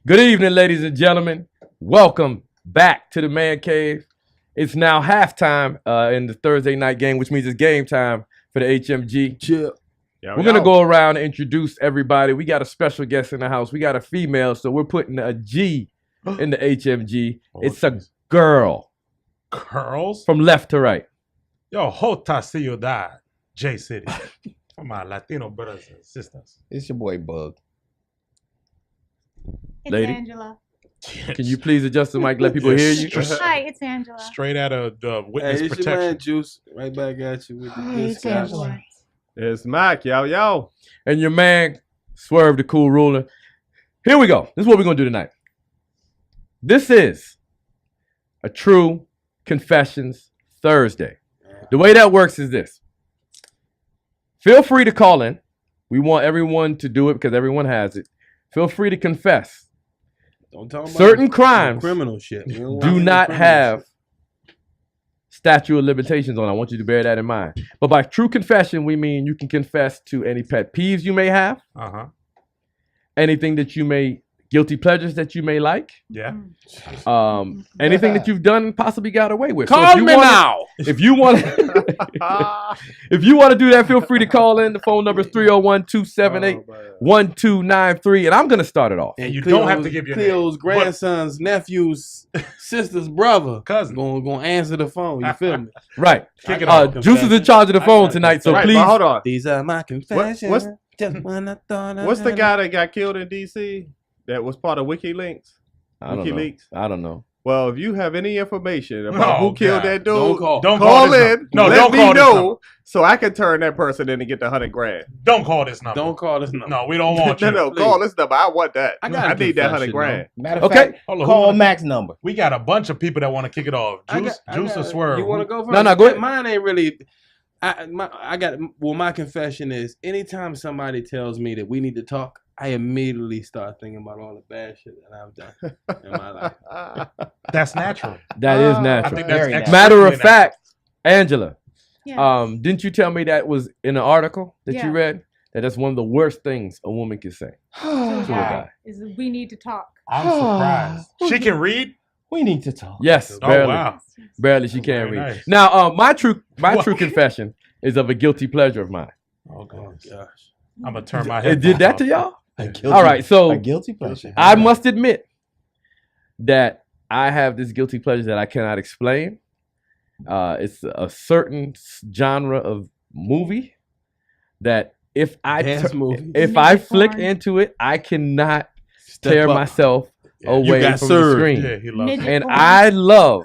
Good evening, ladies and gentlemen. Welcome back to the Man Cave. It's now halftime in the Thursday night game, which means it's game time for the HMG. Chill. We're going to go around and introduce everybody. We got a special guest in the house. We got a female, so we're putting a G in the HMG. It's a girl. Girls? From left to right. Yo, Jota Ciudad, J City. For my Latino brothers and sisters. It's your boy Bug. It's Lady. Angela. Can you please adjust the mic, let people hear you? Hi, it's Angela. Straight out of the witness Hey, it's protection. your man Juice. Right back at you with the Hi, good it's stuff. Angela. It's Mac, yo. And your man, Swerve the Cool Ruler. Here we go. This is what we're going to do tonight. This is a True Confessions Thursday. The way that works is this. Feel free to call in. We want everyone to do it because everyone has it. Feel free to confess. Don't talk about Certain crimes criminal shit. We don't want do any not criminal have shit. statute of limitations on. I want you to bear that in mind. But by true confession, we mean you can confess to any pet peeves you may have, Uh-huh. anything that you may, guilty pleasures that you may like, Yeah. anything that you've done and possibly got away with. Call if you me wanna- now. If you want if you want to do that, feel free to call in. The phone number is 301-278-1293. And I'm going to start it off. And you don't have to give your Cleo's name. grandson's, nephew's, sister's brother. Cousin. Gonna answer the phone. You feel me? Right. Kick it off. Juice is in charge of the phone tonight, so Right, please. but hold on. These are my confessions. what's- Just when I thought I What's the had guy that got killed in D.C. that was part of WikiLeaks? I don't know. WikiLeaks? I don't know. Well, if you have any information about who killed God. that dude, Don't call. Don't call this in. number. No, let don't me call this number. know so I can turn that person in and get the $100,000. Don't call this number. Don't call this number. No, we don't want you. No, please. call this number. I want that. I got a need that confession, $100,000. Matter of Okay. fact, Hold on, who call wanna- Mac's number. We got a bunch of people that want to kick it off. I Juice got- or Swerve. You want to go first? No, go ahead. Mine ain't really. My confession is anytime somebody tells me that we need to talk, I immediately start thinking about all the bad shit that I've done in my life. That's natural. That is I natural. think that's Very extremely Matter of natural. fact, Angela, Yeah. didn't you tell me that was in an article that Yeah. you read? That's one of the worst things a woman can say to a guy. Is we need to talk. I'm surprised. She can read? We need to talk. Yes, Oh, barely. wow. Barely she can't Very read. nice. Now, my true What? confession is of a guilty pleasure of mine. Oh, God. Gosh. I'm going to turn my head. It did that to y'all? A guilty, All right, so a guilty pleasure. I must admit that I have this guilty pleasure that I cannot explain. It's a certain genre of movie that if I Dance movie. if I Music flick porn. into it, I cannot Step tear up. myself Yeah, away got from served. the screen. Yeah, he loves Midget it. And porn. I love,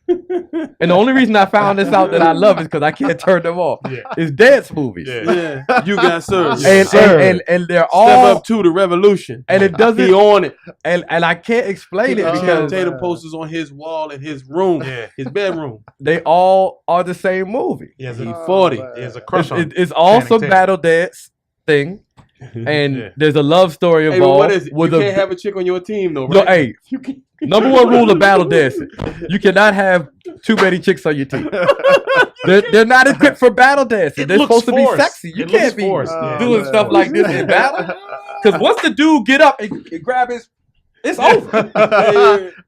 and the only reason I found this out that I love is because I can't turn them off. Yeah. Is dance movies, Yeah. Yeah, you got served. and, Sir. and they're Step all, up to the revolution. and it He doesn't, on it. and I can't explain it He because potato posters on his wall in his room, Yeah. his bedroom. they all are the same movie. He has He a, 40. he has a crush on It's all Channing some Tatum. battle dance thing, and Yeah. there's a love story Hey, involved. but what is it? You with can't have a chick on your team though, no, right? hey, You can. number one rule of battle dancing: you cannot have too many chicks on your team. They're not equipped for battle dancing. It They're looks supposed to be forced. sexy. You It can't looks be forced, yeah. doing stuff like this in battle. Because once the dude get up and grab his, it's over.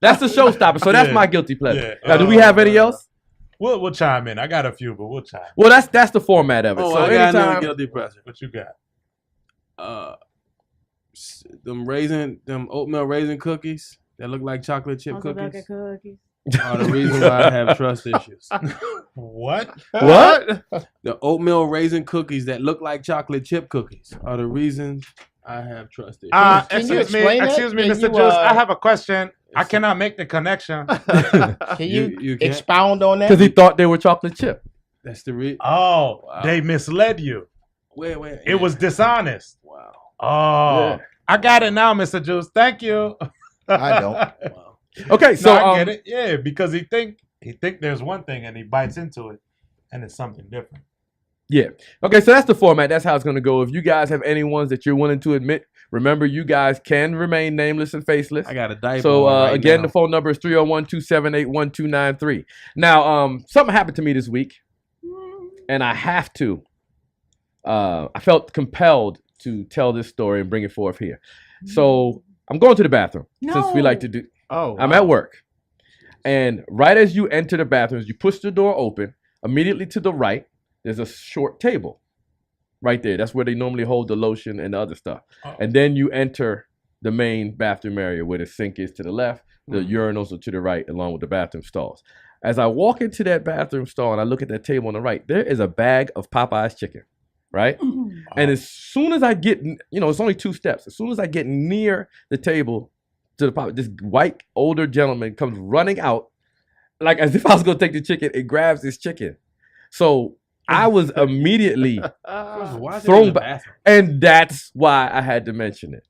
That's the showstopper. So that's Yeah. my guilty pleasure. Yeah. Now, do we have any else? We'll chime in. I got a few, but we'll chime. Well, that's the format of it. Oh, so I got another anytime, guilty pleasure. What you got? Them oatmeal raisin cookies that look like chocolate chip Also cookies cookies. are the reason why I have trust issues. What? what? The oatmeal raisin cookies that look like chocolate chip cookies are the reason I have trust issues. Can you explain that? Excuse me, Can Mr. you, Juice. I have a question. I cannot make the connection. Can you, You can't? expound on that? Because he thought they were chocolate chip. That's the reason. Oh, Wow. they misled you. Wait. It was dishonest. Wow. Oh, Yeah. I got it now, Mr. Juice. Thank you. I don't. Wow. Okay, So so I get it. Yeah, because he think there's one thing and he bites into it, and it's something different. yeah. Okay, so that's the format. That's how it's going to go. If you guys have any ones that you're willing to admit, remember you guys can remain nameless and faceless. I got a diaper. So on right again, now. the phone number is 301-278-1293. Now, something happened to me this week, and I have to. I felt compelled to tell this story and bring it forth here. So I'm going to the bathroom since we like to do. Oh, I'm at work, and right as you enter the bathroom, you push the door open. Immediately to the right, there's a short table. Right there, that's where they normally hold the lotion and the other stuff. Oh. And then you enter the main bathroom area where the sink is to the left, the urinals are to the right, along with the bathroom stalls. As I walk into that bathroom stall and I look at that table on the right, there is a bag of Popeye's chicken, right? And as soon as I get, it's only 2 steps. As soon as I get near the table to the Popeye, this white older gentleman comes running out, like as if I was gonna take the chicken, and grabs this chicken. So I was immediately thrown back, and that's why I had to mention it.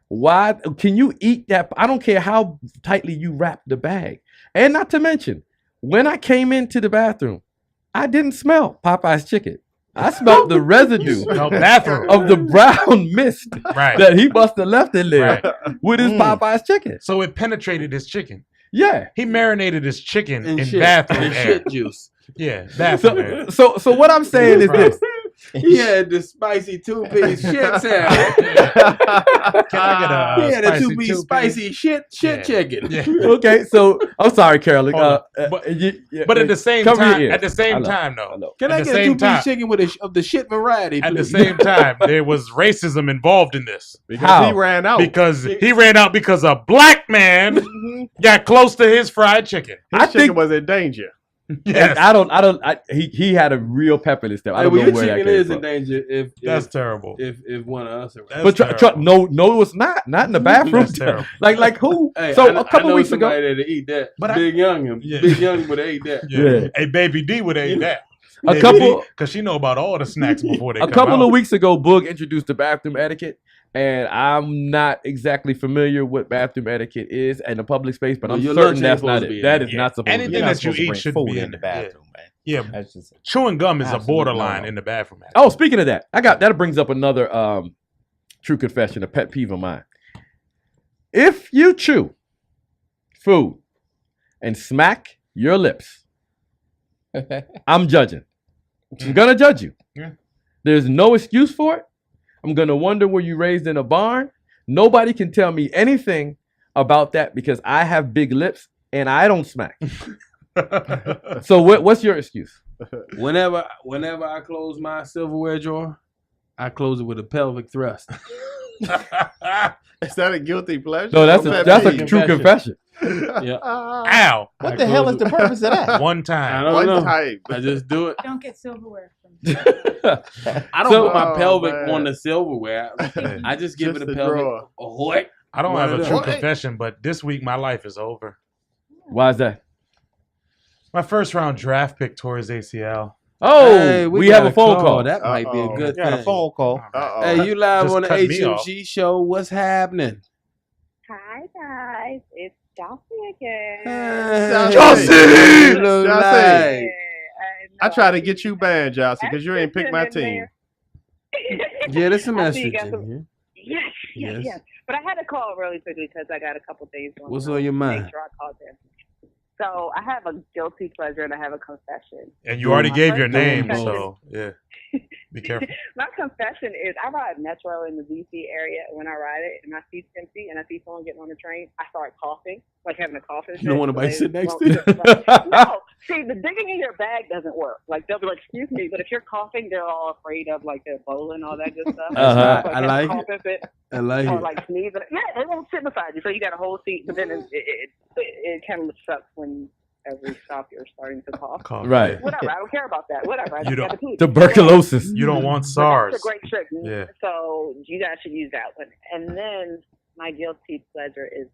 Why can you eat that? I don't care how tightly you wrap the bag. And not to mention, when I came into the bathroom, I didn't smell Popeye's chicken. I smelled the residue bathroom of the brown mist that he must have left in there with his Popeye's chicken. So it penetrated his chicken. Yeah. He marinated his chicken in shit. bathroom And air. shit juice. Yeah, bathroom air. So what I'm saying is this. He had the spicy 2-piece shit salad. Can I get a He had a spicy 2-piece 2-piece? spicy shit chicken. Yeah. Okay, so I'm sorry, Carolyn. Hold on. But at the same cover your time, ears. I know. though, Can at I the get a same 2-piece time- chicken of the shit variety, At the please? same time, there was racism involved in this because How? he ran out. because he ran out because a black man got close to his fried chicken. His I chicken think- was in danger. Yes, He had a real pep in his step. I Hey, don't well, know your where that chicken came is from. in danger that's terrible. if one of us are. That's But terrible. no, it's not. Not in the bathroom. That's terrible. like who? Hey, So I a couple know weeks ago, somebody that'll eat that. But Big Young, Yeah. Big Young would have ate that. Yeah. Hey, Baby D would have ate that. A couple- because she know about all the snacks before they a come couple out. of weeks ago, Boog introduced the bathroom etiquette, and I'm not exactly familiar what bathroom etiquette is in a public space, but Well, I'm your certain lunch that's ain't not supposed to it. be That in is Yeah. not supposed Anything to be. that you supposed to eat bring should food be in the bathroom, man. Yeah, That's just chewing gum is a Absolute borderline no-no. in the bathroom. Oh, speaking of that, that brings up another true confession, a pet peeve of mine. If you chew food and smack your lips, I'm judging. I'm gonna judge you. Yeah. There's no excuse for it. I'm gonna wonder were you raised in a barn? Nobody can tell me anything about that because I have big lips and I don't smack. So what's your excuse? Whenever I close my silverware drawer, I close it with a pelvic thrust. Is that a guilty pleasure? No, that's Or a pet that's a peeve? true confession. Yeah. Ow! what the hell is the purpose of that? One I time. don't One know. type. I just do it. Don't get silverware from I don't So- put my Oh, pelvic man. on the silverware. I just give Just it a the pelvic. drawer. What? I don't One have of a them. true What? confession, but this week my life is over. Why is that? My first round draft pick tore his ACL. Oh, Hey, we got have a phone call. That might be a Uh-oh. good Got a thing. phone call. Uh-oh. Hey, you live Just on the cut me off. HMG show. What's happening? Hi guys, it's Jossie again. Jossie! Look Jossie! like- I try to get you banned, Jossie, because you ain't picked my team. Yeah, there's some I see you message got in some- here. Yes, yes, Yes. yes. But I had to call really quickly because I got a couple things going What's on. on your mind? Make sure I called in. So I have a guilty pleasure and I have a confession. And you already gave your My first name, confession- so yeah. Be careful. My confession is I ride Metro in the DC area. When I ride it and my seat's empty and I see someone getting on the train, I start coughing, like having a coughing fit. You don't want nobody They sit next won't to you? sit- No, see, the digging in your bag doesn't work. Like they'll be like, "Excuse me," but if you're coughing, they're all afraid of like the Ebola and all that good stuff. Uh-huh. So I have a like it. coughing fit I like or it. like sneezing. Yeah, they won't sit beside you, so you got a whole seat. But then it kind of sucks when every stop you're starting to cough. Right. Whatever, I don't care about that. Whatever. I You just got don't- the poop. Tuberculosis. You don't want But SARS. that's a great trick. Yeah. So you guys should use that one. And then my guilty pleasure is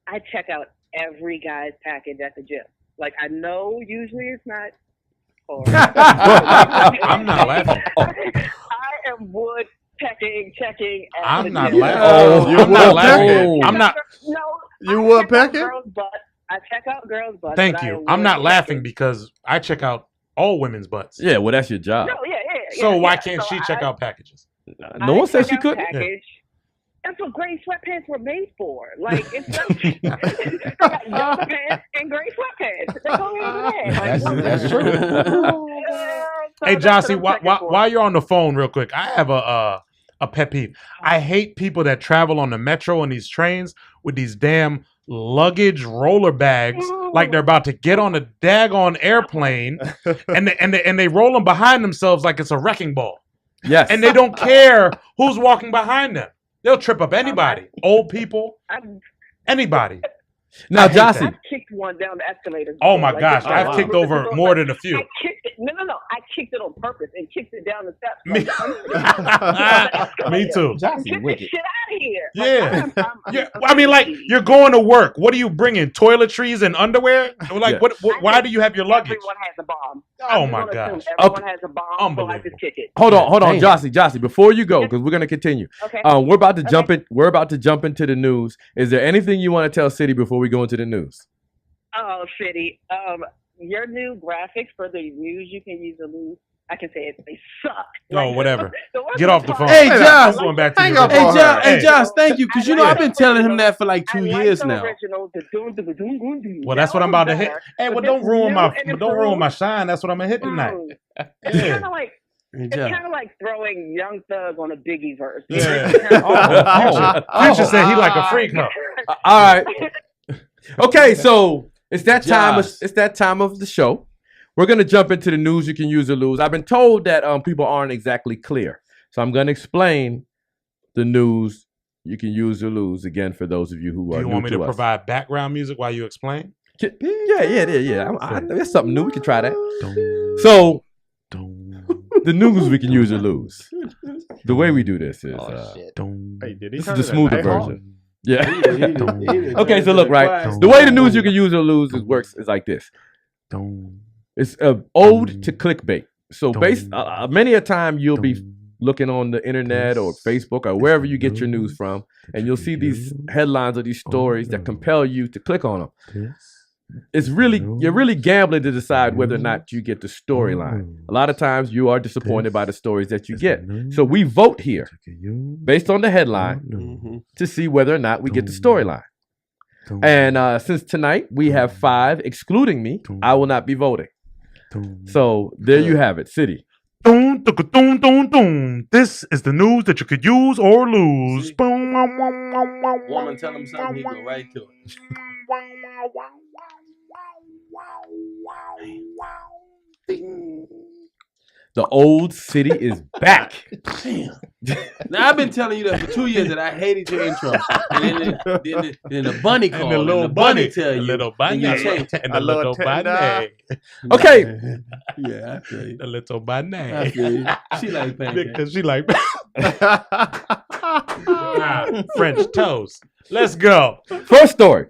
I check out every guy's package at the gym. Like I know usually it's not. I'm not laughing. I am wood checking at I'm the not gym. laughing. Oh, you I'm not would laughing. peck I'm not. No. You I would check out peck it? girls' butts. I check out girls' butts. Thank but I you. I'm would not check laughing it. because I check out all women's butts. Yeah, well, that's your job. No, yeah. So why yeah. can't So she check out packages? No one said check she out couldn't. package. That's what gray sweatpants were made for. Like it's they got yellow pants and gray sweatpants. They go hand in hand. That's true. So Hey, that's what Jossie, I'm checking for. while you're on the phone, real quick, I have a a pet peeve. I hate people that travel on the metro and these trains with these damn luggage roller bags, like they're about to get on a daggone airplane, and they roll them behind themselves like it's a wrecking ball, Yes. and they don't care who's walking behind them. They'll trip up anybody, old people, anybody. Now, I hate that. Jossie. I've kicked one down the escalator. Oh before. my Like, gosh, this I've guy kicked was over just more like- than a few. I kicked it. No. I kicked it on purpose and kicked it down the steps. Me- Like, Me too. Jossie, Get this wicked. shit out of here. Yeah. I'm I mean, like, you're going to work. What are you bringing? Toiletries and underwear? Like, Yeah. why do you have your luggage? Everyone has a bomb. Oh I'm my just gonna gosh. assume Everyone has a bomb, so I Unbelievable. just kick it. Hold on, Damn. Jossie. Before you go, because we're gonna continue. Okay. We're about to jump in. We're about to jump into the news. Is there anything you want to tell City before we go into the news? Oh, City. Your new graphics for the news you can use to lose. I can say it. They suck. Oh, whatever. the ones Get off the phone. Hey, I'm Josh. going back to Hang your up Hey, on original. her. Hey, Josh, thank you, because you know I I've been like telling him the that for like 2 I like years the now. original, Well, that's what I'm about to hit. Hey, well, don't ruin my my shine. That's what I'm gonna hit tonight. It's Yeah. kind of like Hey, it's Josh. kind of like throwing Young Thug on a Biggie verse. Yeah. It's kinda like- Future said he like a freak, huh? All right. Okay, so it's that time. Josh. It's that time of the show. We're gonna jump into the news you can use or lose. I've been told that people aren't exactly clear, so I'm gonna explain the news you can use or lose again for those of you who Do are you new want me to us. provide background music while you explain? Yeah. That's something new. We can try that. So the news we can use or lose. The way we do this is Oh, shit. Hey, did he this is turn the it smoother back on? version. Yeah. Okay, Okay, so look, right. The way the news you can use or lose works is like this. It's an ode to clickbait. So many a time you'll be looking on the internet or Facebook or wherever you get your news from, and you'll see these headlines or these stories that compel you to click on them. You're really gambling to decide whether or not you get the storyline. A lot of times you are disappointed by the stories that you get. So we vote here based on the headline to see whether or not we get the storyline. And since tonight we have 5, excluding me, I will not be voting. So there you have it, City. This is the news that you could use or lose. Woman, tell him something, he go right to it. The old City is back. Damn. Now I've been telling you that for 2 years that I hated your intro, and then the bunny called, And the little bunny bunny, tell you, the little and bunny, you change. and A the little little bunny, tender. Okay. Yeah, I feel you. the little bunny. I feel you. She like pancakes. Because she like French toast. Let's go. First story.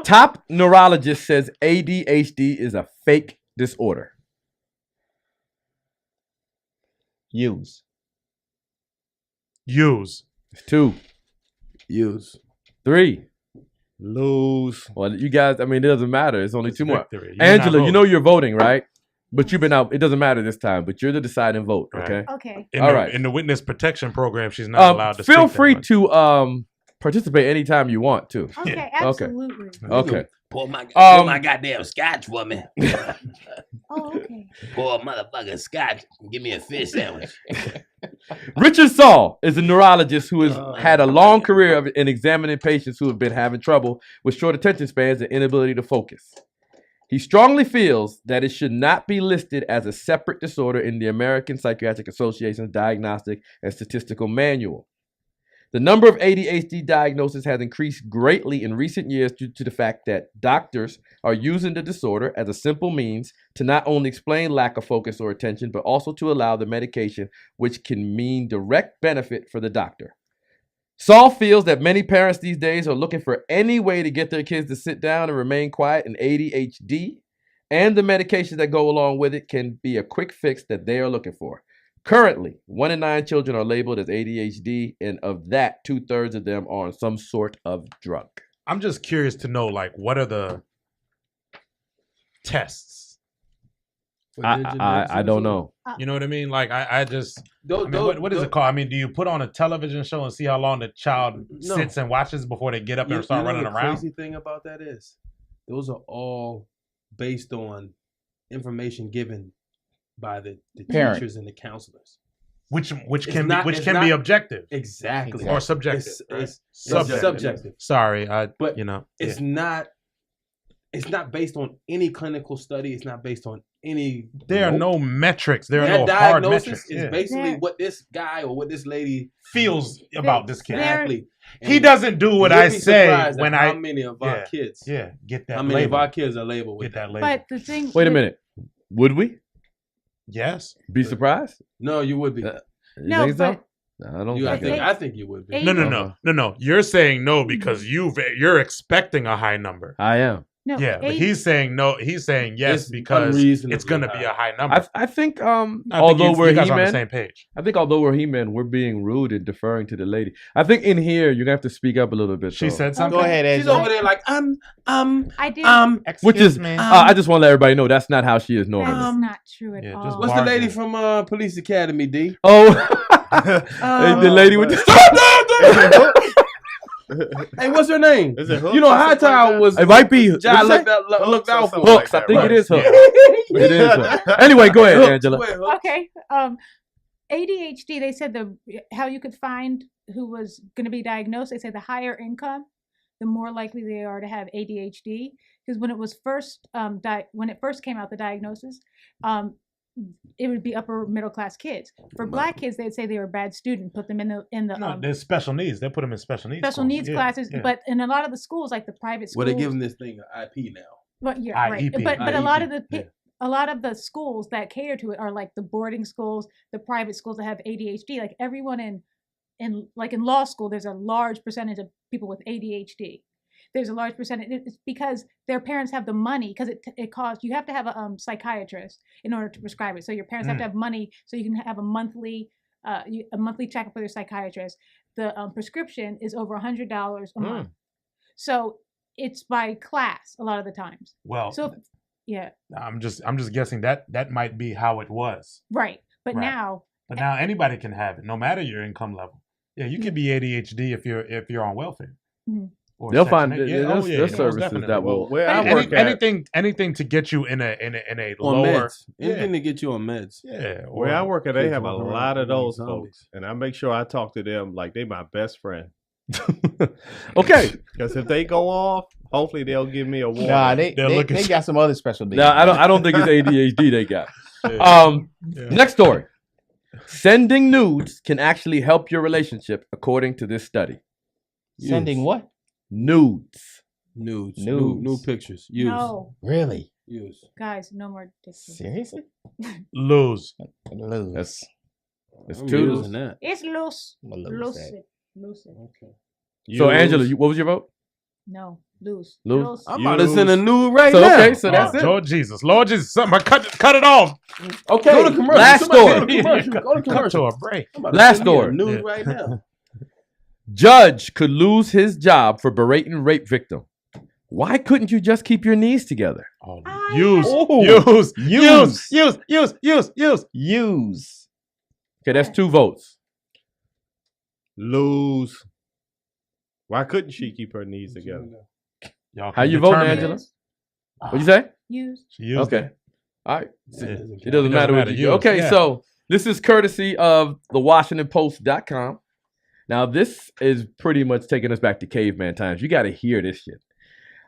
Top neurologist says ADHD is a fake disorder. Use. Use. 2, Use. 3. Lose. Well, you guys, I mean, it doesn't matter. It's only 2 more. Victory. You're not Angela, you voting. know you're voting, right? But you've been out. It doesn't matter this time, but you're the deciding vote, okay? Okay. In All the, right. in the witness protection program, she's not allowed to Feel speak that free much. to participate anytime you want to. Okay, absolutely. Okay. Pour my Um, goddamn scotch for me. Oh, okay. Pour a motherfucking scotch and give me a fish sandwich. Richard Saul is a neurologist who has had a long career in examining patients who have been having trouble with short attention spans and inability to focus. He strongly feels that it should not be listed as a separate disorder in the American Psychiatric Association's Diagnostic and Statistical Manual. The number of ADHD diagnoses has increased greatly in recent years due to the fact that doctors are using the disorder as a simple means to not only explain lack of focus or attention, but also to allow the medication, which can mean direct benefit for the doctor. Saul feels that many parents these days are looking for any way to get their kids to sit down and remain quiet, and ADHD and the medications that go along with it can be a quick fix that they are looking for. Currently, 1 in 9 children are labeled as ADHD, and of that, 2/3 of them are on some sort of drug. I'm just curious to know, like, what are the tests? I don't know. You know what I mean? Like, I just, Don't- I mean, what is it called? I mean, do you put on a television show and see how long the child No. sits and watches before they get up You- and start you know running the around? Crazy thing about that is, those are all based on information given by the Parent. teachers and the counselors. which It's can not- be which it's can not- be objective Exactly. or subjective. It's, right? it's Subjective. subjective. Sorry, But you know, It's not. It's not based on any clinical study. It's not based on any. there are no metrics. There are that no hard diagnosis metrics. is Yeah. basically There- what this guy or what this lady Feels about this kid. exactly. He doesn't do what You'll I be say surprised when at how I many of our kids. get that How many label. of our kids are labeled with Get that label. But the thing. Wait a with- minute. Would we Yes. be surprised? No, you would be. You No, think so? but No, I don't You, I think think. so. I think you would be. No, no, Uh-huh. no. You're saying no because you're expecting a high number. I am. no, Yeah, but 80 he's saying no. He's saying yes It's because unreasonably it's going to be high. a high number. I think I think although you we're guys are on the He-Man, same page. I think although we're He-Man, we're being rude and deferring to the lady. I think in here you're gonna have to speak up a little bit. She though. said something. Go ahead, She's Angela. over there like I did. which is Excuse me. I just want to let everybody know that's not how she is normally. That's not true at yeah, all. just What's the lady Bargain. from Police Academy, D? Oh, the lady with the Hey, what's her name? Is it Hooks You know, or something Hightower like was. it might be. John what'd you say? looked out for. Hooks or Hooks. I think it is Hooks. it It is Hooks. Anyway, go ahead, Angela. Okay. ADHD. They said how you could find who was going to be diagnosed. They said the higher income, the more likely they are to have ADHD. Because when it was first when it first came out, the diagnosis, it would be upper middle class kids. For black kids, they'd say they were a bad student, put them in the No, there's special needs. They put them in special needs. special schools. needs Yeah, classes. yeah. But in a lot of the schools, like the private schools, Well, they give them this thing, an IP now. But yeah, right. IEP. But a lot of IEP, the a lot of the schools that cater to it are like the boarding schools, the private schools that have ADHD. Like everyone in law school, there's a large percentage of people with ADHD. There's a large percentage. It's because their parents have the money because it costs. You have to have a psychiatrist in order to prescribe it. So your parents have to have money so you can have a monthly checkup with your psychiatrist. The prescription is over $100 a month. So it's by class a lot of the times. Well, So yeah, I'm just guessing that might be how it was. right. But Right. now, But now anybody can have it, no matter your income level. Yeah, you can be ADHD if you're on welfare. Mhm. Or They'll Section find 8. there's most services definitely. that will. Where I Any- work at, anything to get you in a On lower. meds. Anything to get you on meds. Yeah. where I work at, they kids have a walking around lot of like those zombies. folks, and I make sure I talk to them like they my best friend. Okay. Because if they go off, hopefully they'll give me a warning. Nah, they They're looking- got some other special needs. No, I don't think it's ADHD they got. Yeah. Next story. Sending nudes can actually help your relationship, according to this study. Sending what? Nudes. Nudes. Nudes. New pictures. Use. no, Really? Use. guys, no more dicks. Seriously? Lose. Lose. That's it's I'm two. using that. It's loose. I'm gonna lose Lose that. it. Lose it. Okay. So Use. Angela, what was your vote? No, lose. Lose? I'm about to send a Use. nude right So, now. okay, so that's it. Lord Jesus. Lord Jesus. Somebody cut it off. Okay. Go to commercial. Last Somebody story. Go to commercial. Go to Cut to commercial. a break. I'm about to Last send me a story. Nude Yeah. right now. Judge could lose his job for berating rape victim. Why couldn't you just keep your knees together? Oh, I- use. Oh. Use. Use. Okay, that's 2 votes. Lose. Why couldn't she keep her knees together? Y'all How can you voting, determine Angela? it. What'd you say? Use. She used Okay. it. All right. Yeah. It doesn't matter what you do. Okay, Yeah. so this is courtesy of the WashingtonPost.com. Now, this is pretty much taking us back to caveman times. You got to hear this shit.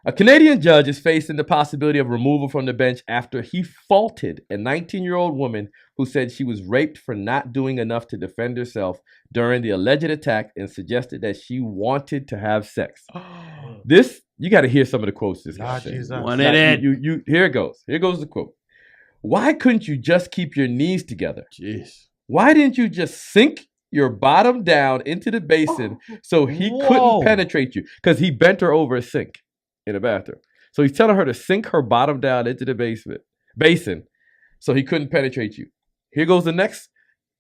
A Canadian judge is facing the possibility of removal from the bench after he faulted a 19-year-old woman who said she was raped for not doing enough to defend herself during the alleged attack and suggested that she wanted to have sex. This, you got to hear some of the quotes this guy Lord said. Jesus. Wanted it. You here it goes. Here goes the quote. Why couldn't you just keep your knees together? Jeez. Why didn't you just sink your bottom down into the basin so he Whoa. couldn't penetrate you? Because he bent her over a sink in the bathroom. So he's telling her to sink her bottom down into the basin so he couldn't penetrate you. Here goes the next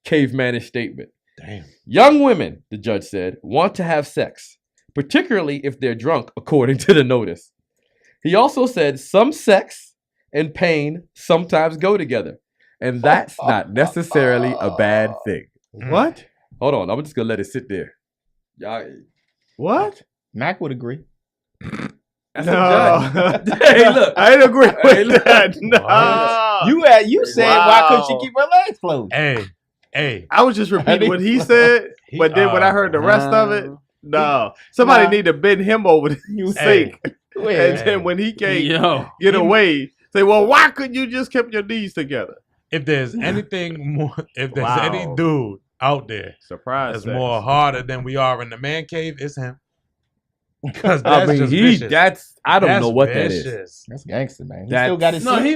cavemanish statement. Damn. Young women, the judge said, want to have sex, particularly if they're drunk, according to the notice. He also said some sex and pain sometimes go together, and that's not necessarily a bad thing. What? Hold on, I'm just gonna let it sit there. Y'all, What? Mac would agree. that's a judge. Hey, look. I didn't agree with Hey, look. that. No. You said why couldn't she Wow. keep her legs closed? Hey, Hey, I was just repeating what he said, but then when I heard the rest of it, no. Somebody need to bend him over the sink. And then when he can't get away, say, well, why couldn't you just keep your knees together? if there's anything more, if there's any dude out there that's more harder than we are in the man cave, it's him. Because that's just vicious. I don't know what that is. That's gangster, man. He still got his. No, he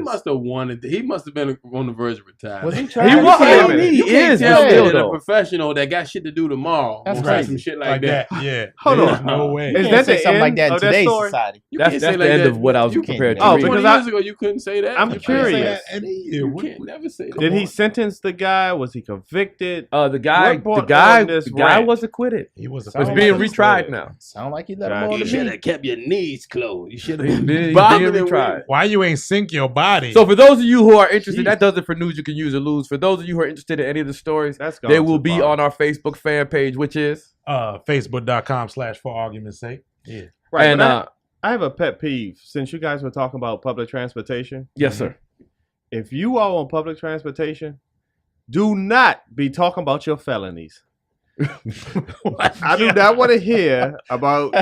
must have wanted. He must have been on the verge of retirement. Was he He trying? was. You He can't is tell me still that a though. professional that got shit to do tomorrow. That's gonna say crazy. some shit like that. Yeah. Hold There's on. no way. You Is can't that say the something like end that in of that today's story? society. You That's can't the say like end that. of what I was You prepared to can't- read. 20 because years ago, you couldn't say that. I'm You can't curious. say that. You can't never say that. Did he sentence the guy? Was he convicted? The guy What brought on this rant? was acquitted. He was It's being retried now. Sound like he let him Gotcha. on You the should beat. have kept your knees closed. You should He's have. being Bobbing and retried. Why you ain't sink your body? So for those of you who are interested, that does it for news you can use or lose. For those of you who are interested in any of the stories, That's they gone will too be far. on our Facebook fan page, which is Facebook.com/for argument's sake. Yeah. Right, and but I have a pet peeve. Since you guys were talking about public transportation, yes, sir. if you are on public transportation, do not be talking about your felonies. I do not want to hear about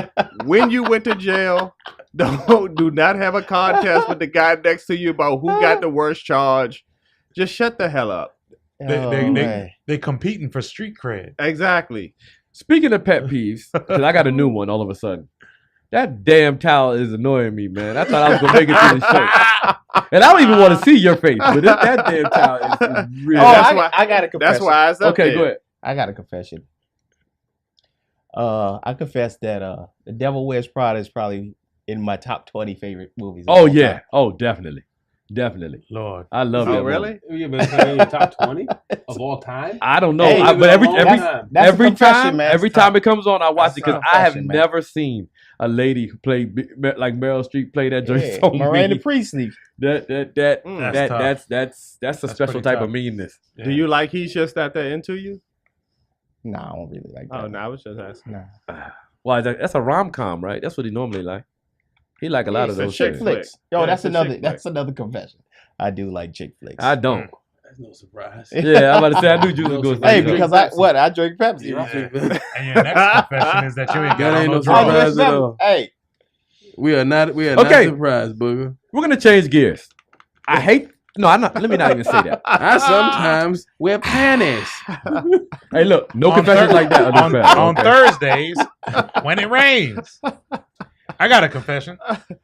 when you went to jail. Do not have a contest with the guy next to you about who got the worst charge. Just shut the hell up. They competing for street cred. Exactly. Speaking of pet peeves, because I got a new one all of a sudden. That damn towel is annoying me, man. I thought I was gonna make it to the show, and I don't even want to see your face. But that damn towel is really. I got a confession. That's why it's up Okay, there. go ahead. I got a confession. I confess that The Devil Wears Prada is probably in my top 20 favorite movies. of Oh all yeah. time. Oh definitely. Lord. I love Oh, that. really? movie. You been saying your top 20 of all time? I don't know, Hey, but every That's a every confession, time, man. every time it comes on, I watch That's it a because I have confession, man. never seen a lady who played like Meryl Streep play that joint Yeah, so Miranda mean. Priestley. That's a special type tough. of meanness. Do you like He's Just Not That Into You? Nah, I don't really like that. Oh, no, I was just asking. Nah. Well, that's a rom com, right? That's what he normally like. He like a lot of it's a those chick things. flick. Flicks. Yo, Yeah, that's it's a chick flick. that's another confession. I do like chick flicks. I don't. That's no surprise. Yeah, I'm about to say I knew you was going to Hey, say because that. I drink Pepsi. Yeah. right? And your next confession is that you ain't got That ain't no no drugs. surprise at all. Hey, We are not Okay. not surprised, booger. We're gonna change gears. I hate. No, I'm not. Let me not even say that. I sometimes wear panties. Hey, look, no On confessions Thur- like that. on, Okay. on Thursdays when it rains. I got a confession.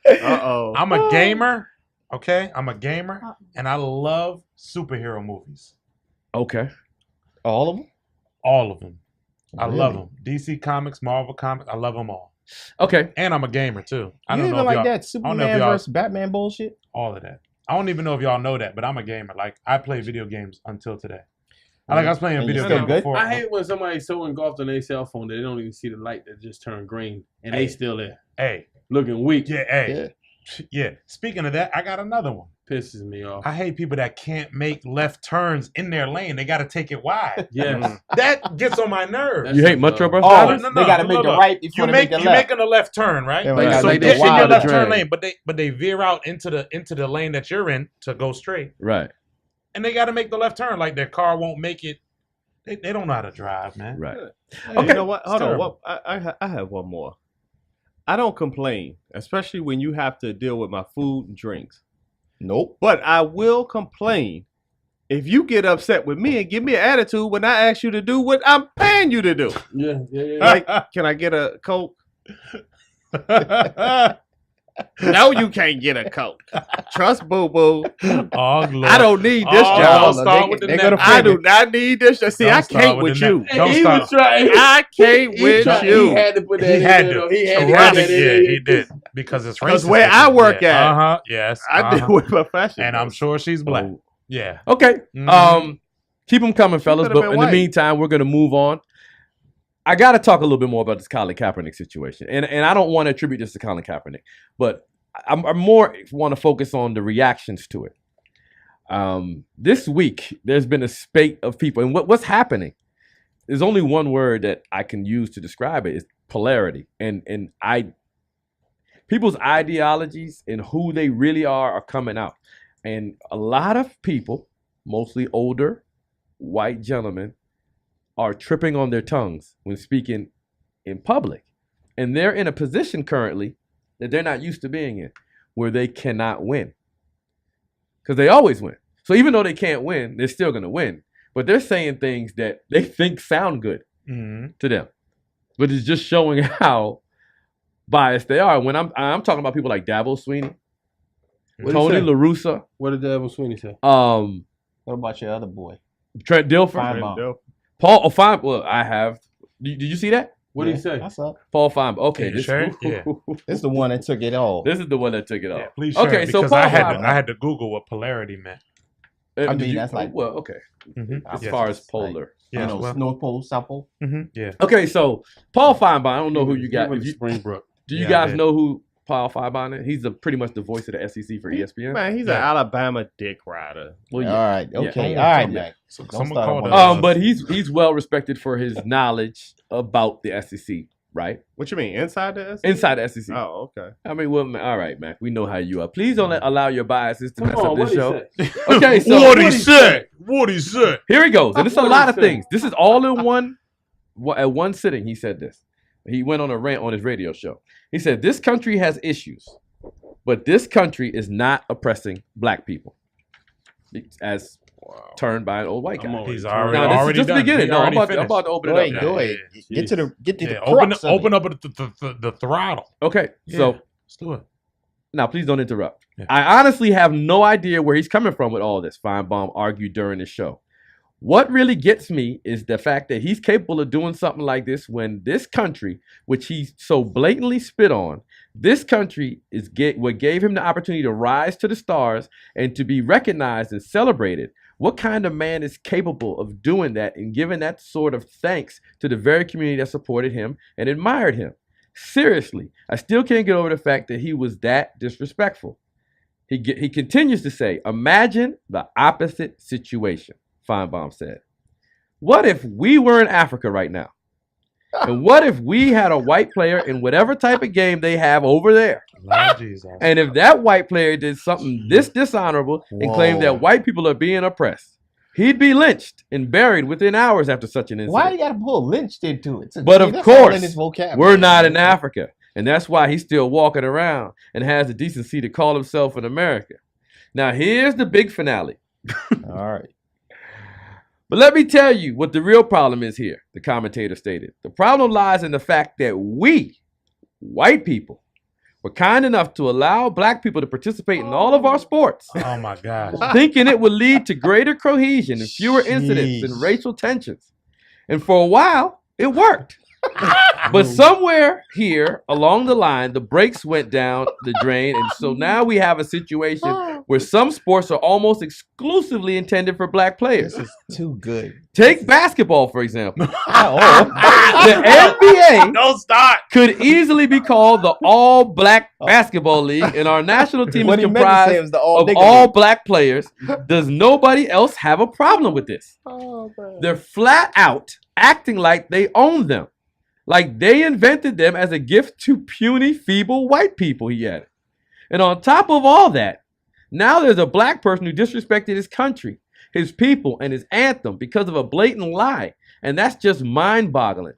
Uh-oh. I'm a gamer. Okay, I'm a gamer, and I love superhero movies. Okay. all of them. All of them. I Really? love them. DC Comics, Marvel Comics. I love them all. Okay. And I'm a gamer too. I You don't even know if like y'all, that I don't know Superman if y'all- versus Batman bullshit? all of that. I don't even know if y'all know that, but I'm a gamer. Like I play video games until today. I was playing a And you video still game good? before. I hate when somebody's so engulfed on their cell phone that they don't even see the light that just turned green and they still there Hey, looking weak. yeah, hey, yeah. Speaking of that, I got another one. Pisses me off. I hate people that can't make left turns in their lane. They got to take it wide. Yes. That gets on my nerves. That's You hate Metro Oh, bus Oh, drivers? no, they got to make the look. right before You they make make the you left. making a left turn, right? Yeah, Like, so like get they in your wild left drag. turn lane, but they veer out into the lane that you're in to go straight, Right. and they got to make the left turn. Like their car won't make it. They don't know how to drive, man. Right. Hey, Okay. You know what? Hold on. terrible. I have one more. I don't complain, especially when you have to deal with my food and drinks. Nope. But I will complain if you get upset with me and give me an attitude when I ask you to do what I'm paying you to do. Yeah. Like, can I get a Coke? No, you can't get a Coke. Trust Boo Boo. Oh, Lord. I don't need this Oh, job. don't start with the they neck. gonna I do not need this job. See, Don't I start can't with with the you. neck. Don't he start. was trying. I can't with you. He had to put that He in had there, to. though. He had to Yeah, put that in he did because it's racist. Because where I work at, yes, I deal with professionals. and I'm sure she's black. Oh. Yeah. Okay. Mhm. Keep them coming, fellas. could've But been in white. the meantime, we're gonna move on. I got to talk a little bit more about this Colin Kaepernick situation, and I don't want to attribute this to Colin Kaepernick, but I more want to focus on the reactions to it. This week, there's been a spate of people, and what's happening? There's only one word that I can use to describe it: is polarity, and people's ideologies and who they really are coming out, and a lot of people, mostly older white gentlemen are tripping on their tongues when speaking in public. And they're in a position currently that they're not used to being in, where they cannot win. Because they always win. So even though they can't win, they're still going to win. But they're saying things that they think sound good to them. But it's just showing how biased they are. When I'm talking about people like Dabo Sweeney, Tony La Russa, What did Dabo Sweeney say? What about your other boy? Trent Dilfer, Feinbaum. Paul Feinbaum. Well, I have. Did you see that? What did he say? That's up. Paul Feinbaum. Okay, Yeah, sure. Yeah. This is the one that took it all. This is the one that took it off. Yeah, please share Okay, it, so because Paul I Feinbaum. had to Google what polarity meant. I mean, that's like- well, okay. As Yes. far as polar. You know, well, North Pole, South Pole. yeah. Okay, so Paul Feinbaum. I don't know who you got. Went If to you- Springbrook. do you Yeah, I guys did. know who Paul Feinbaum is? He's pretty much the voice of the SEC for ESPN. Man, he's an Alabama dick rider. Well, All yeah. right. Okay. Yeah. All right, Yeah. man. So Don't someone start called on us. one. But he's well respected for his knowledge about the SEC, right? What you mean, inside the SEC? Inside the SEC. Oh, okay. I mean, well, all right, Mac. We know how you are. Please don't allow your biases to Come mess on, up this what show. he say? Okay, so What he said? What he said? here he goes, and it's a What lot he of said? things. This is all in one. At one sitting, he said this. He went on a rant on his radio show. He said, "This country has issues, but this country is not oppressing black people," as turned by an old white guy. He's Now, already this is already just the done. beginning. He No, I'm already about finished. to open Go it ahead. up. Go now. ahead. Yeah, Get to the Yeah, open crux of open it. up the throttle. Okay, Yeah, so let's do it. now please don't interrupt. Yeah. I honestly have no idea where he's coming from with all this. Feinbaum argued during the show. What really gets me is the fact that he's capable of doing something like this when this country, which he so blatantly spit on, this country is what gave him the opportunity to rise to the stars and to be recognized and celebrated. What kind of man is capable of doing that and giving that sort of thanks to the very community that supported him and admired him? Seriously, I still can't get over the fact that he was that disrespectful. He continues to say, imagine the opposite situation, Feinbaum said. What if we were in Africa right now? And what if we had a white player in whatever type of game they have over there? Lord Jesus. And if that white player did something this dishonorable and claimed Whoa. that white people are being oppressed, he'd be lynched and buried within hours after such an incident. Why you got to pull lynched into it? But of That's all course, in his vocabulary. we're not in Africa. And that's why he's still walking around and has the decency to call himself in America. Now, here's the big finale. All right. But let me tell you what the real problem is here, the commentator stated. The problem lies in the fact that we, white people, were kind enough to allow black people to participate in all of our sports, Oh my gosh. thinking it would lead to greater cohesion and fewer incidents and Jeez. racial tensions. And for a while, it worked. But somewhere here along the line, the brakes went down the drain. And so now we have a situation where some sports are almost exclusively intended for black players. This is too good. Take basketball, for example. Oh, The NBA Don't start. could easily be called the all-black basketball league, and our national team what is he meant to say comprised was the all of nigga all league. black players. Does nobody else have a problem with this? They're flat out acting like they own them, like they invented them as a gift to puny, feeble white people, he added. And on top of all that, now there's a black person who disrespected his country, his people, and his anthem because of a blatant lie. And that's just mind-boggling.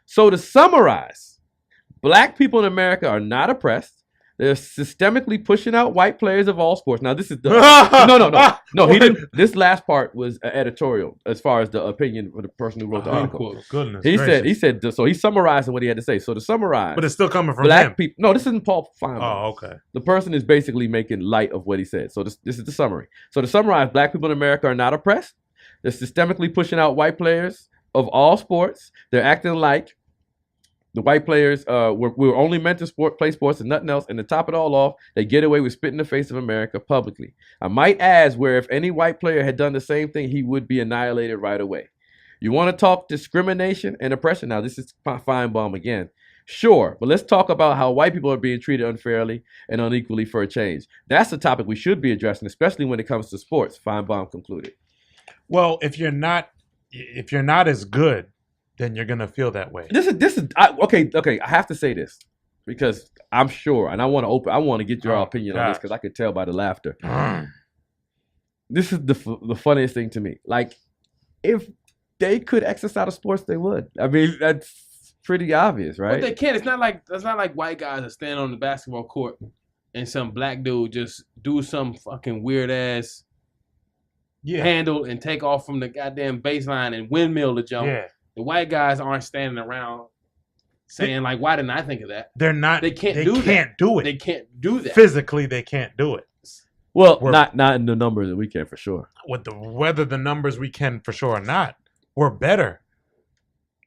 So to summarize, black people in America are not oppressed. They're systemically pushing out white players of all sports. Now, this is the no. He didn't. This last part was editorial, as far as the opinion of the person who wrote the article. Goodness. He gracious. said. So he's summarizing what he had to say. So to summarize, But it's still coming from black him. people. No, this isn't Paul Feinbaum. Oh, okay. The person is basically making light of what he said. So this is the summary. So to summarize, black people in America are not oppressed. They're systemically pushing out white players of all sports. They're acting like the white players were only meant to play sports and nothing else. And to top it all off, they get away with spitting in the face of America publicly. I might add where if any white player had done the same thing, he would be annihilated right away. You want to talk discrimination and oppression? Now, this is Feinbaum again. Sure, but let's talk about how white people are being treated unfairly and unequally for a change. That's the topic we should be addressing, especially when it comes to sports, Feinbaum concluded. Well, if you're not as good, then you're gonna feel that way. Okay. I have to say this because I'm sure, and I want to get your opinion on this because I could tell by the laughter. This is the funniest thing to me. Like, if they could exercise a sports, they would. I mean, that's pretty obvious, right? But they can't. It's not like white guys are standing on the basketball court and some black dude just do some fucking weird ass handle and take off from the goddamn baseline and windmill the jump. Yeah. The white guys aren't standing around saying like, "Why didn't I think of that?" They're not. They can't They do can't that. do it. They can't do that. Physically, they can't do it. Well, not in the numbers that we can for sure. With whether the numbers we can for sure or not, we're better.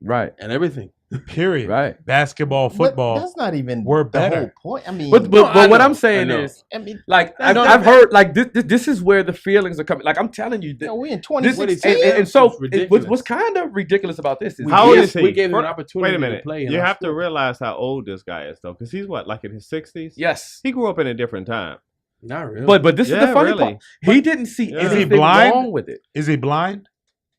Right. And everything. Period. Right. Basketball, football. But that's not even we're the better. whole point. I mean, But what I'm saying is, I mean, like that's not I've heard like this is where the feelings are coming. Like I'm telling you, we're in this 2016. and so It's ridiculous. what's kind of ridiculous about this is How old is he? We gave him an opportunity Wait a minute. to play. You have to realize how old this guy is, though, because he's what, like in his 60s? yes, He grew up in a different time. Not really. but this is the Yeah, funny really. part. He didn't see Yeah. Is he anything blind? wrong with it. Is he blind?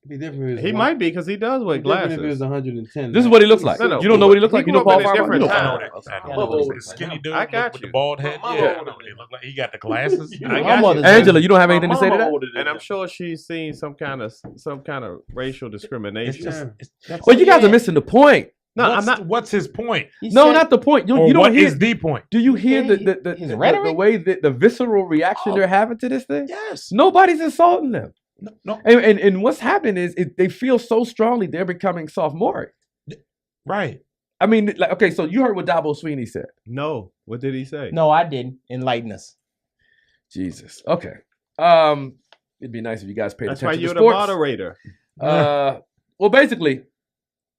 It'd be different if it was He one- might be because he does wear it'd be different glasses. if it was 110. This is what he looks like. No, no. You don't know what he looks He like. You grew know up in Paul a Farmer. different You know time. Paul I know Farmer. that. I know The that. skinny dude I got with you. the bald head. My Yeah, I mom know what he look like. He got the glasses. I My got you. mother's- Angela, you don't have anything to say to that? And I'm sure she's seen some kind of racial It's discrimination. just. Well, you guys are missing the point. No, I'm not. What's his point? He No, said- not the point. Or You don't what hear. is the point? Do you hear Okay, the his rhetoric? way that the visceral reaction they're having to this thing? Yes. Nobody's insulting them. No. And what's happening is they feel so strongly they're becoming sophomoric. Right. I mean, like, okay, so you heard what Dabo Sweeney said. No. What did he say? No, I didn't. Enlighten us. Jesus. Okay. It'd be nice if you guys paid That's why attention you're to the sports. moderator. Well, basically,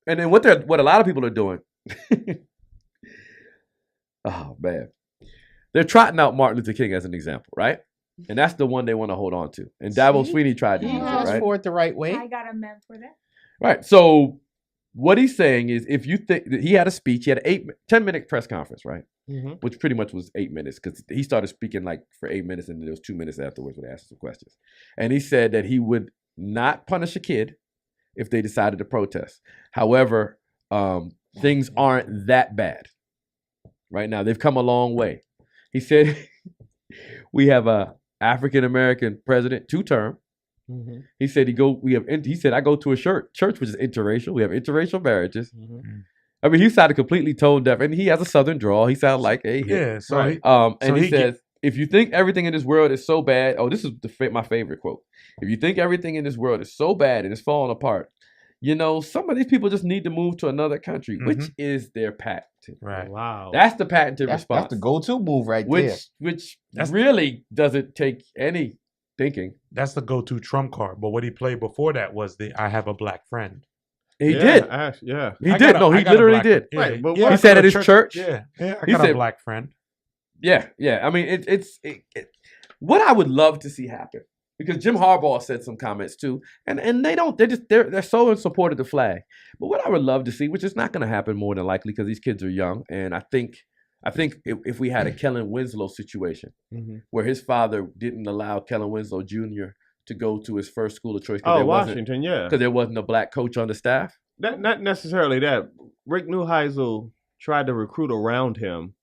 and then what a lot of people are doing. Oh man, they're trotting out Martin Luther King as an example, right? And that's the one they want to hold on to. And Dabo See? Sweeney tried to He use it, asked right? for it the right way. I got a mem for that. Right. So what he's saying is, if you think that he had a speech, he had an 10-minute press conference, right? Mhm. Which pretty much was 8 minutes because he started speaking like for 8 minutes and there was 2 minutes afterwards when they asked him some questions. And he said that he would not punish a kid if they decided to protest. However, things aren't that bad right now. They've come a long way. He said we have a African American president, 2-term. Mhm. He said he said I go to a church which is interracial. We have interracial marriages. Mhm. I mean, he sounded completely tone deaf, and he has a southern drawl. He sounded like a hip. Yeah. So Right. he, And So he he says, if you think everything in this world is so bad, this is my favorite quote. If you think everything in this world is so bad and it's falling apart, some of these people just need to move to another country, which is their patent. right. Wow. That's the patented That's response. the go-to move right there. Which That's- really doesn't take any thinking. That's the go-to trump card. But what he played before that was the "I have a black friend." He Yeah, did. Yeah. He I did. got a- No, I he got a literally black did. friend. Yeah, Right, but yeah, what- I He said go at to his church? Yeah. I He got said- a black friend. Yeah. I mean, it's what I would love to see happen, because Jim Harbaugh said some comments too, and they're so in support of the flag. But what I would love to see, which is not going to happen more than likely because these kids are young, and I think if we had a Kellen Winslow situation Mhm. where his father didn't allow Kellen Winslow Jr. to go to his first school of choice Oh, Washington, yeah. because there wasn't a black coach on the staff. Not necessarily that. Rick Neuheisel tried to recruit around him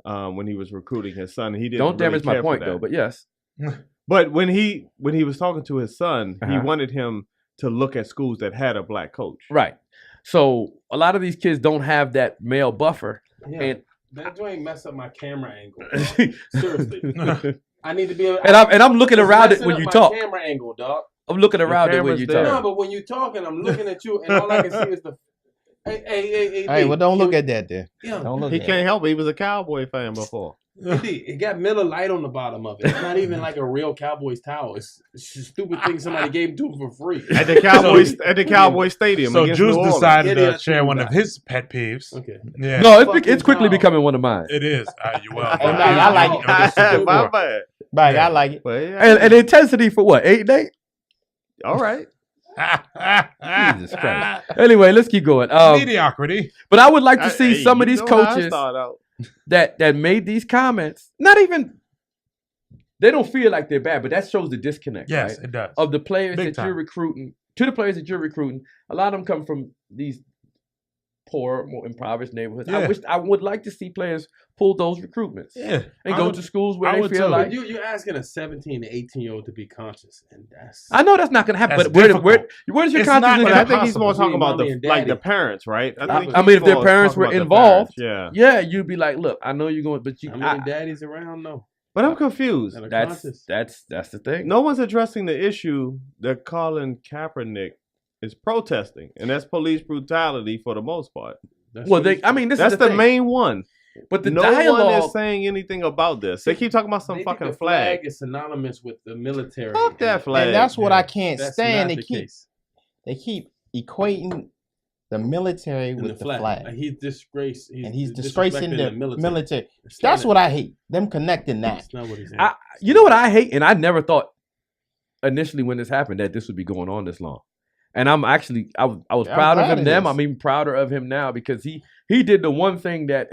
when he was recruiting his son. He didn't. Don't damage really my care for point that. though, but yes. But when he was talking to his son, he Uh-huh. wanted him to look at schools that had a black coach. Right. So a lot of these kids don't have that male buffer. Yeah. And That joint messed up my camera angle. Seriously. I need to be able. And I'm looking It's around it messing when up you my talk. Camera angle, dog. I'm looking around it when camera's you there. talk. No, but when you're talking, I'm looking at you, and all I can see is the. Hey, All right, well, don't look at that there. Yeah, Don't look He at can't help it. He was a Cowboy fan before. it got Miller Lite on the bottom of it. It's not even like a real Cowboys towel. It's a stupid thing somebody gave to him for free. At the Cowboy Stadium. So against Juice New Orleans. decided to Idiot share one guy. of his pet peeves. Okay. Yeah. No, Fucking it's quickly towel. becoming one of mine. It is. You well. Hey, Mike, I like it. This is the My four. bad. Mike, Yeah. I like it. But yeah. And intensity for what? 8 and 8? All right. Jesus Christ. Anyway, let's keep going. Mediocrity. But I would like to see Hey, some of you these know how I coaches start out. that made these comments. Not even they don't feel like they're bad, but that shows the disconnect. Yes, right? it does. Of the players Big that time. you're recruiting. To the players that you're recruiting, a lot of them come from these poorer, more impoverished neighborhoods. Yeah. I would like to see players pull those recruitments Yeah. and I go would- to schools where I they would feel too. like. But you're asking a 17 to 18-year-old to be conscious, and that's. I know that's not going to happen, That's but where difficult. does your It's not consciousness? But gonna I think he's more possible. talking about Mommy and the daddy. parents, right? I think mean, he's if their more parents talking were about the involved, parents, yeah. yeah, you'd be like, look, I know you're going, but you. How many daddies around? No. But I'm confused. That are That's conscious. that's the thing. No one's addressing the issue that Colin Kaepernick is protesting, and that's police brutality for the most part. That's Well, what they. he's- I mean, this That's is the the thing. main one. But the No one dialogue. is saying anything about this. They keep talking about some they think fucking the flag. is synonymous with the military. Fuck that and flag. And that's what Yeah. I can't That's stand. not They the case. keep equating the military And with the flag. Like, he's disgraced. And he's disgracing the military. It's That's not- what I hate. Them connecting that. That's not what he's saying. You know what I hate, and I never thought initially when this happened that this would be going on this long. And I'm actually, I was I'm proud of glad him it then. is. I'm even prouder of him now because he did the one thing that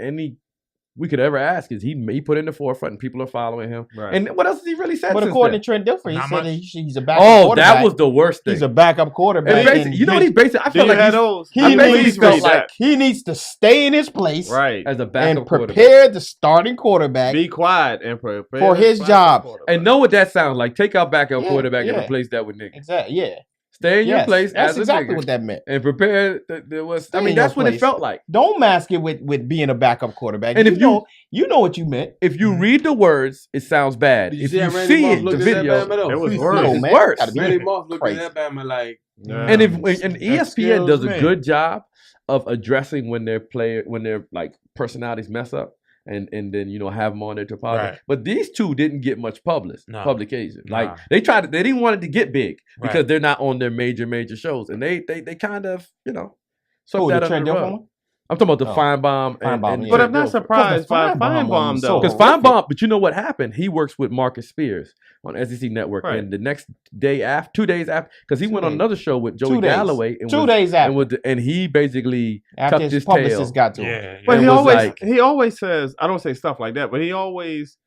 we could ever ask is he put in the forefront and people are following him. Right. And what else has he really said? But since according then? to Trent Dilfer, he Not said much. that he's a backup Oh, quarterback. that was the worst thing. He's a backup quarterback. And basically, you know what he basically? I Do felt you like have he's those? he I bet needs he felt to, like- he needs to stay in his place Right. as a backup and quarterback. prepare the starting quarterback Be quiet and prepare for his job. And know what that sounds like. Take out backup Yeah, quarterback and yeah. replace that with nigga. Exactly. Yeah. Stay in your Yes, place That's as a exactly nigga what that meant. and prepare. There was. Stay I mean, in that's your what it place. felt like. Don't mask it with being a backup quarterback. And you if know what you meant. If you read the words, it sounds bad. Did If see you how Randy see Moss it, the looked at that video, Bama, though? It was It's worse. it's man. worse. Gotta be Randy Moss looked crazy. at that Bama like, And ESPN does a Excuse me. good job of addressing when their like personalities mess up and then have them on there to apologize. Right. But these two didn't get much No. publication. Nah. Like they didn't want it to get big because Right. they're not on their major shows, and they kind of swept Who, that the under Trent the Dilfer rug. one? I'm talking about the Oh. Feinbaum. Feinbaum, yeah. But I'm not Dilfer. surprised by Feinbaum Feinbaum was though. Because so horrific. Feinbaum, but you know what happened? He works with Marcus Spears on SEC Network, Right. and the next day after, 2 days after, because he went on days. another show with Joey 2 days. Galloway, and 2 was- days after. and he basically After tucked his his tail. publicist got to him. Yeah. But It he was always like- he always says, I don't say stuff like that, but he always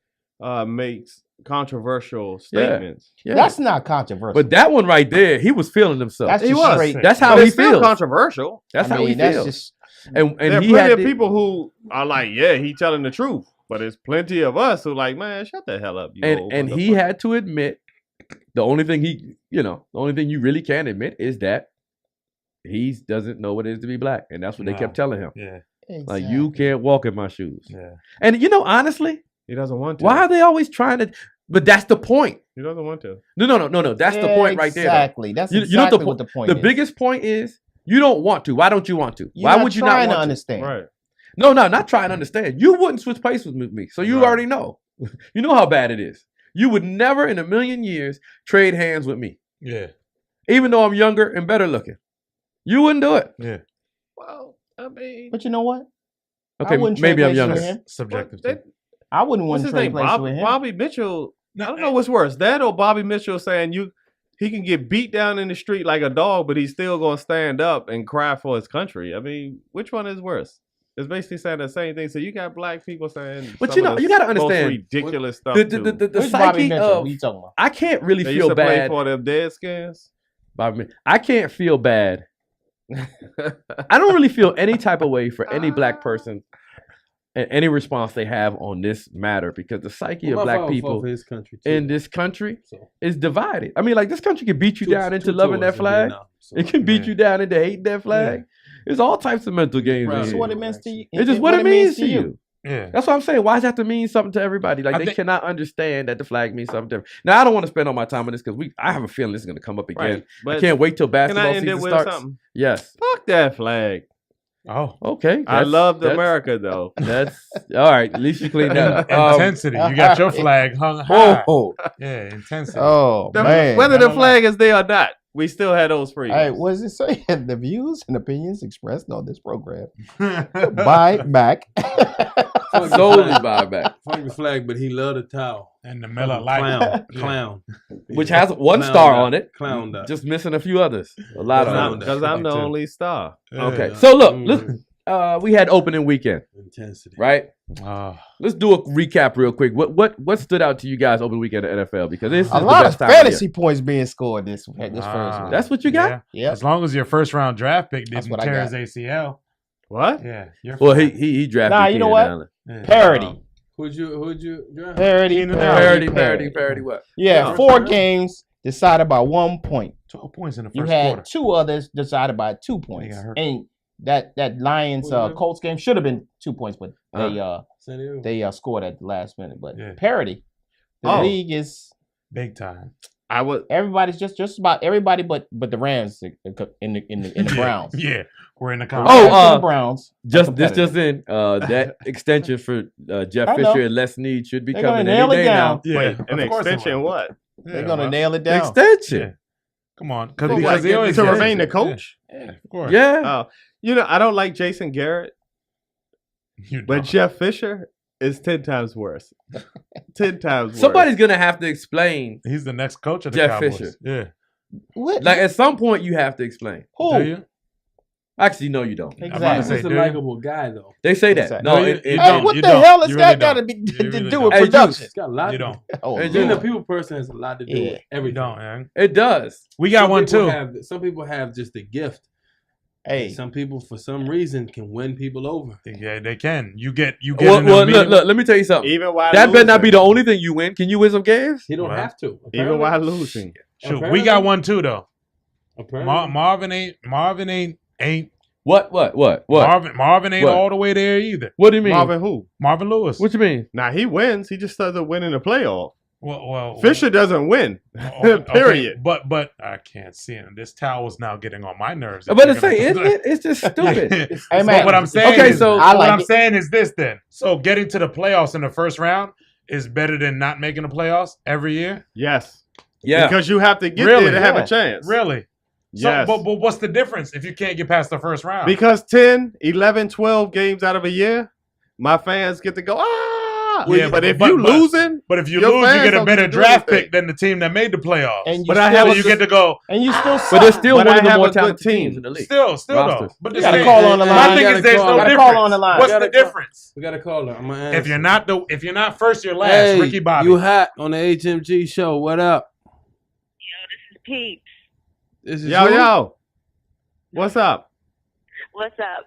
makes controversial statements. Yeah. That's not controversial. But that one right there, he was feeling himself. That's He just was. straight. That's how But he it's still feels. controversial. That's how he that's feels. just And There are he plenty had of the- people who are like, yeah, he telling the truth. But there's plenty of us who like, man, shut the hell up. You old and he motherfucker." had to admit the only thing the only thing you really can admit is that he doesn't know what it is to be black, and that's what they No. kept telling him. Yeah. Like you can't walk in my shoes. Yeah. And honestly, He doesn't want to. why are they always trying to? But that's the point. He doesn't want to. No. That's the point right there. though. Exactly. That's You know exactly what the point The is. biggest point is you don't want to. Why don't you want to? You're Why not would you not trying want to understand? Right. No, not trying to understand. You wouldn't switch places with me, so you Right. already know. You know how bad it is. You would never in a million years trade hands with me, Yeah. even though I'm younger and better looking. You wouldn't do it. Yeah. Well, I mean, But you know what? Okay, wouldn't maybe trade I'm places younger. with him. Subjective. they- too. I wouldn't what's want his to trade name? places with him. Bobby Mitchell. I don't know what's worse, that or Bobby Mitchell saying he can get beat down in the street like a dog, but he's still gonna stand up and cry for his country. I mean, which one is worse? It's basically saying the same thing. So you got black people saying, But some of the you gotta most understand ridiculous stuff. the too. the Which Bobby psyche Mitchell? of What you talking about? I can't really They used feel to play bad. for them Deadskins. I can't feel bad. I don't really feel any type of way for any black person and any response they have on this matter because the psyche of black people for his country too. in this country So, is divided. I mean, like this country can beat you down into two loving tours that in flag. Vietnam, so. It can beat Yeah. you down into hating that flag. There's all types of mental games. Right. in That's here. what it means to you. It's just what it means to you. Yeah. That's what I'm saying. Why does it have to mean something to everybody? Like I they think- cannot understand that the flag means something different. Now I don't want to spend all my time on this because I have a feeling this is going to come up again. Right. I But can't wait till can basketball I end season it with starts. something? Yes. Fuck that flag. Oh. Okay. I That's- loved that's- America though. That's all right. At least you cleaned that up. Intensity. You got your flag hung high. Oh, Yeah, intensity. Oh man. Whether I the don't flag is there or not, we still had those freedoms. Hey, what does it say? The views and opinions expressed on this program by Mac. solely buyback, Fuck the flag, but he loved the towel. and the Miller Lite. Clown, Yeah. clown, which has one Clowned star up. on it, Clowned up. just missing a few others. A lot of Clowned them. up. Because I'm the Me too. only star. Okay, Yeah. so look, Mhm. we had opening weekend, Intensity. right? Oh. Let's do a recap real quick. What stood out to you guys opening weekend in the NFL? Because this is A the lot best of time of fantasy year. points being scored this first Ah. week. That's what you got. Yeah. Yep. As long as your first round draft pick That's didn't what I tear got. his ACL. What? Yeah. You're Well, fine. he drafted. Nah, you know Keenan what? Allen. Yeah. Parody. Who'd you draft? Parody. Parody. What? Yeah, No. 4 games decided by 1 point. 12 points in the You first had quarter. 2 others decided by 2 points. got hurt. And that Lions Colts game should have been 2 points, but San Diego. they scored at the last minute. But Yeah. parody. The Oh. league is Big time. I would. everybody's just about everybody but the Rams in the Browns. Yeah. We're in the Oh, conversation. The Browns. are Just competitive. that extension for Jeff I know. Fisher and Les Need should be They're gonna coming nail any it day down. now. Yeah. Wait, an of course they extension? will. What? They're gonna nail it The down. extension. Yeah. Come on. For Because what? he always To gets remain it. the coach? Yeah, of course. Yeah. I don't like Jason Garrett, You but don't. Jeff Fisher is 10 times worse. 10 times worse. Somebody's gonna have to explain. He's the next coach of the Jeff Cowboys. Fisher. Yeah. What? Like at some point, you have to explain. Who? Do you? Actually, no, you don't. I'm about to Exactly. say, He's a do you? likable guy though. They say that. Exactly. No, No, it you Hey, don't. what You the don't. hell has You that really got to don't. be You to really do don't. with Hey, Juice. production? It's got a lot. You to don't. Oh, Hey, do. Being a Juice. people person has a lot to do Yeah. with everything. You don't, man. It does. We got Some one people too. Some people have just the gift. hey, Some people, for some reason, can win people over. Yeah, they can. You get Well, in a look, meeting- let me tell you something. Even while That better not losing. be the only thing you win. Can you win some games? He don't Well, have to. Even while losing. Shoot, we apparently- got one too though. Apparently. Marvin ain't What? Marvin ain't What? all the way there either. What do you mean? Marvin who? Marvin Lewis. What you mean? Now he wins. He just doesn't win in the playoff. Well, Fisher doesn't win. okay, Period. But I can't see him. This towel is now getting on my nerves. But to say, isn't it? It's just stupid. Hey, But man. what I'm saying Okay, is, so- I what like I'm it. saying is this then. So getting to the playoffs in the first round is better than not making the playoffs every year? Yes. Yeah. Because you have to get Really? there to have Yeah. a chance. Really? So, Yes. but what's the difference if you can't get past the first round? Because 10, 11, 12 games out of a year, my fans get to go, Yeah, but if but- you but- losing, But if you your lose, you fans get a don't better get to do draft anything. pick than the team that made the playoffs. And you But I still, have so a you get to go. and you still But suck. they're still But one I of the have more a good talented team. teams in the league. Still though. Rosters. But You gotta thing- call on the my line. thing You is gotta there's call- no gotta difference. call on the line. What's Gotta the call- difference? We got to call her. I'm gonna answer. If you're not first, you're last. Hey, Ricky Bobby. you hot on the HMG show. What up? Yo, this is Pete. This is yo, who? yo, what's up? What's up?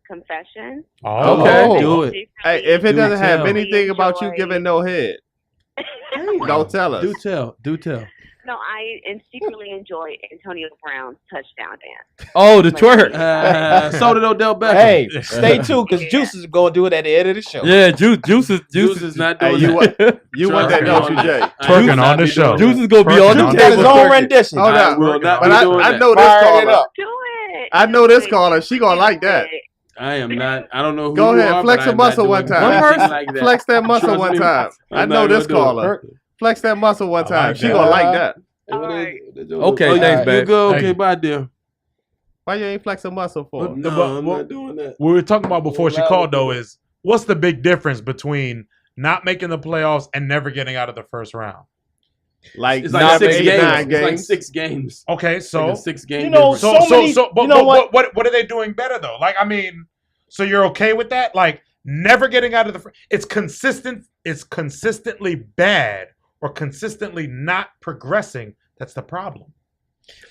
Confession. Oh, Okay. Do it. Hey, if it Do doesn't have tell. anything about you Enjoy. giving no head, don't tell us. Do tell. Do tell. No, I secretly enjoy Antonio Brown's touchdown dance. Oh, the twerk. So did Odell Beckham. Hey, stay tuned because Juice is going to do it at the end of the show. Yeah, Juice Juice not Hey, doing you that. want you want that, don't you, Jay? Twerking on the show. Juice is gonna be Twerking on on the the Got his table. own twerking. rendition. Hold I up. will not But be doing I that. know this Fire it caller. up. Do it. I know this caller. She gonna like that. I am not. I don't know who Go you ahead, are, flex but a I'm not muscle doing one time. nothing One person. like that. Flex that muscle Trust one me. time. I I'm know not this gonna do it. caller. Flex that muscle one I time. like She that. gonna like that. All right. Okay, Oh, thanks, you babe. go. Hey. Okay, bye, dear. Why you ain't flex a muscle for? No, but- I'm what- not doing that. What we were talking about before she Well, called well, though is what's the big difference between not making the playoffs and never getting out of the first round? Like It's Not like six 8, games. 9 It's like games. 6 games. Okay, It's like so a 6-game. You know, difference. so many- but you know what are they doing better though? Like, I mean, so you're okay with that? Like, never getting out of the it's consistent. It's consistently bad or consistently not progressing. That's the problem.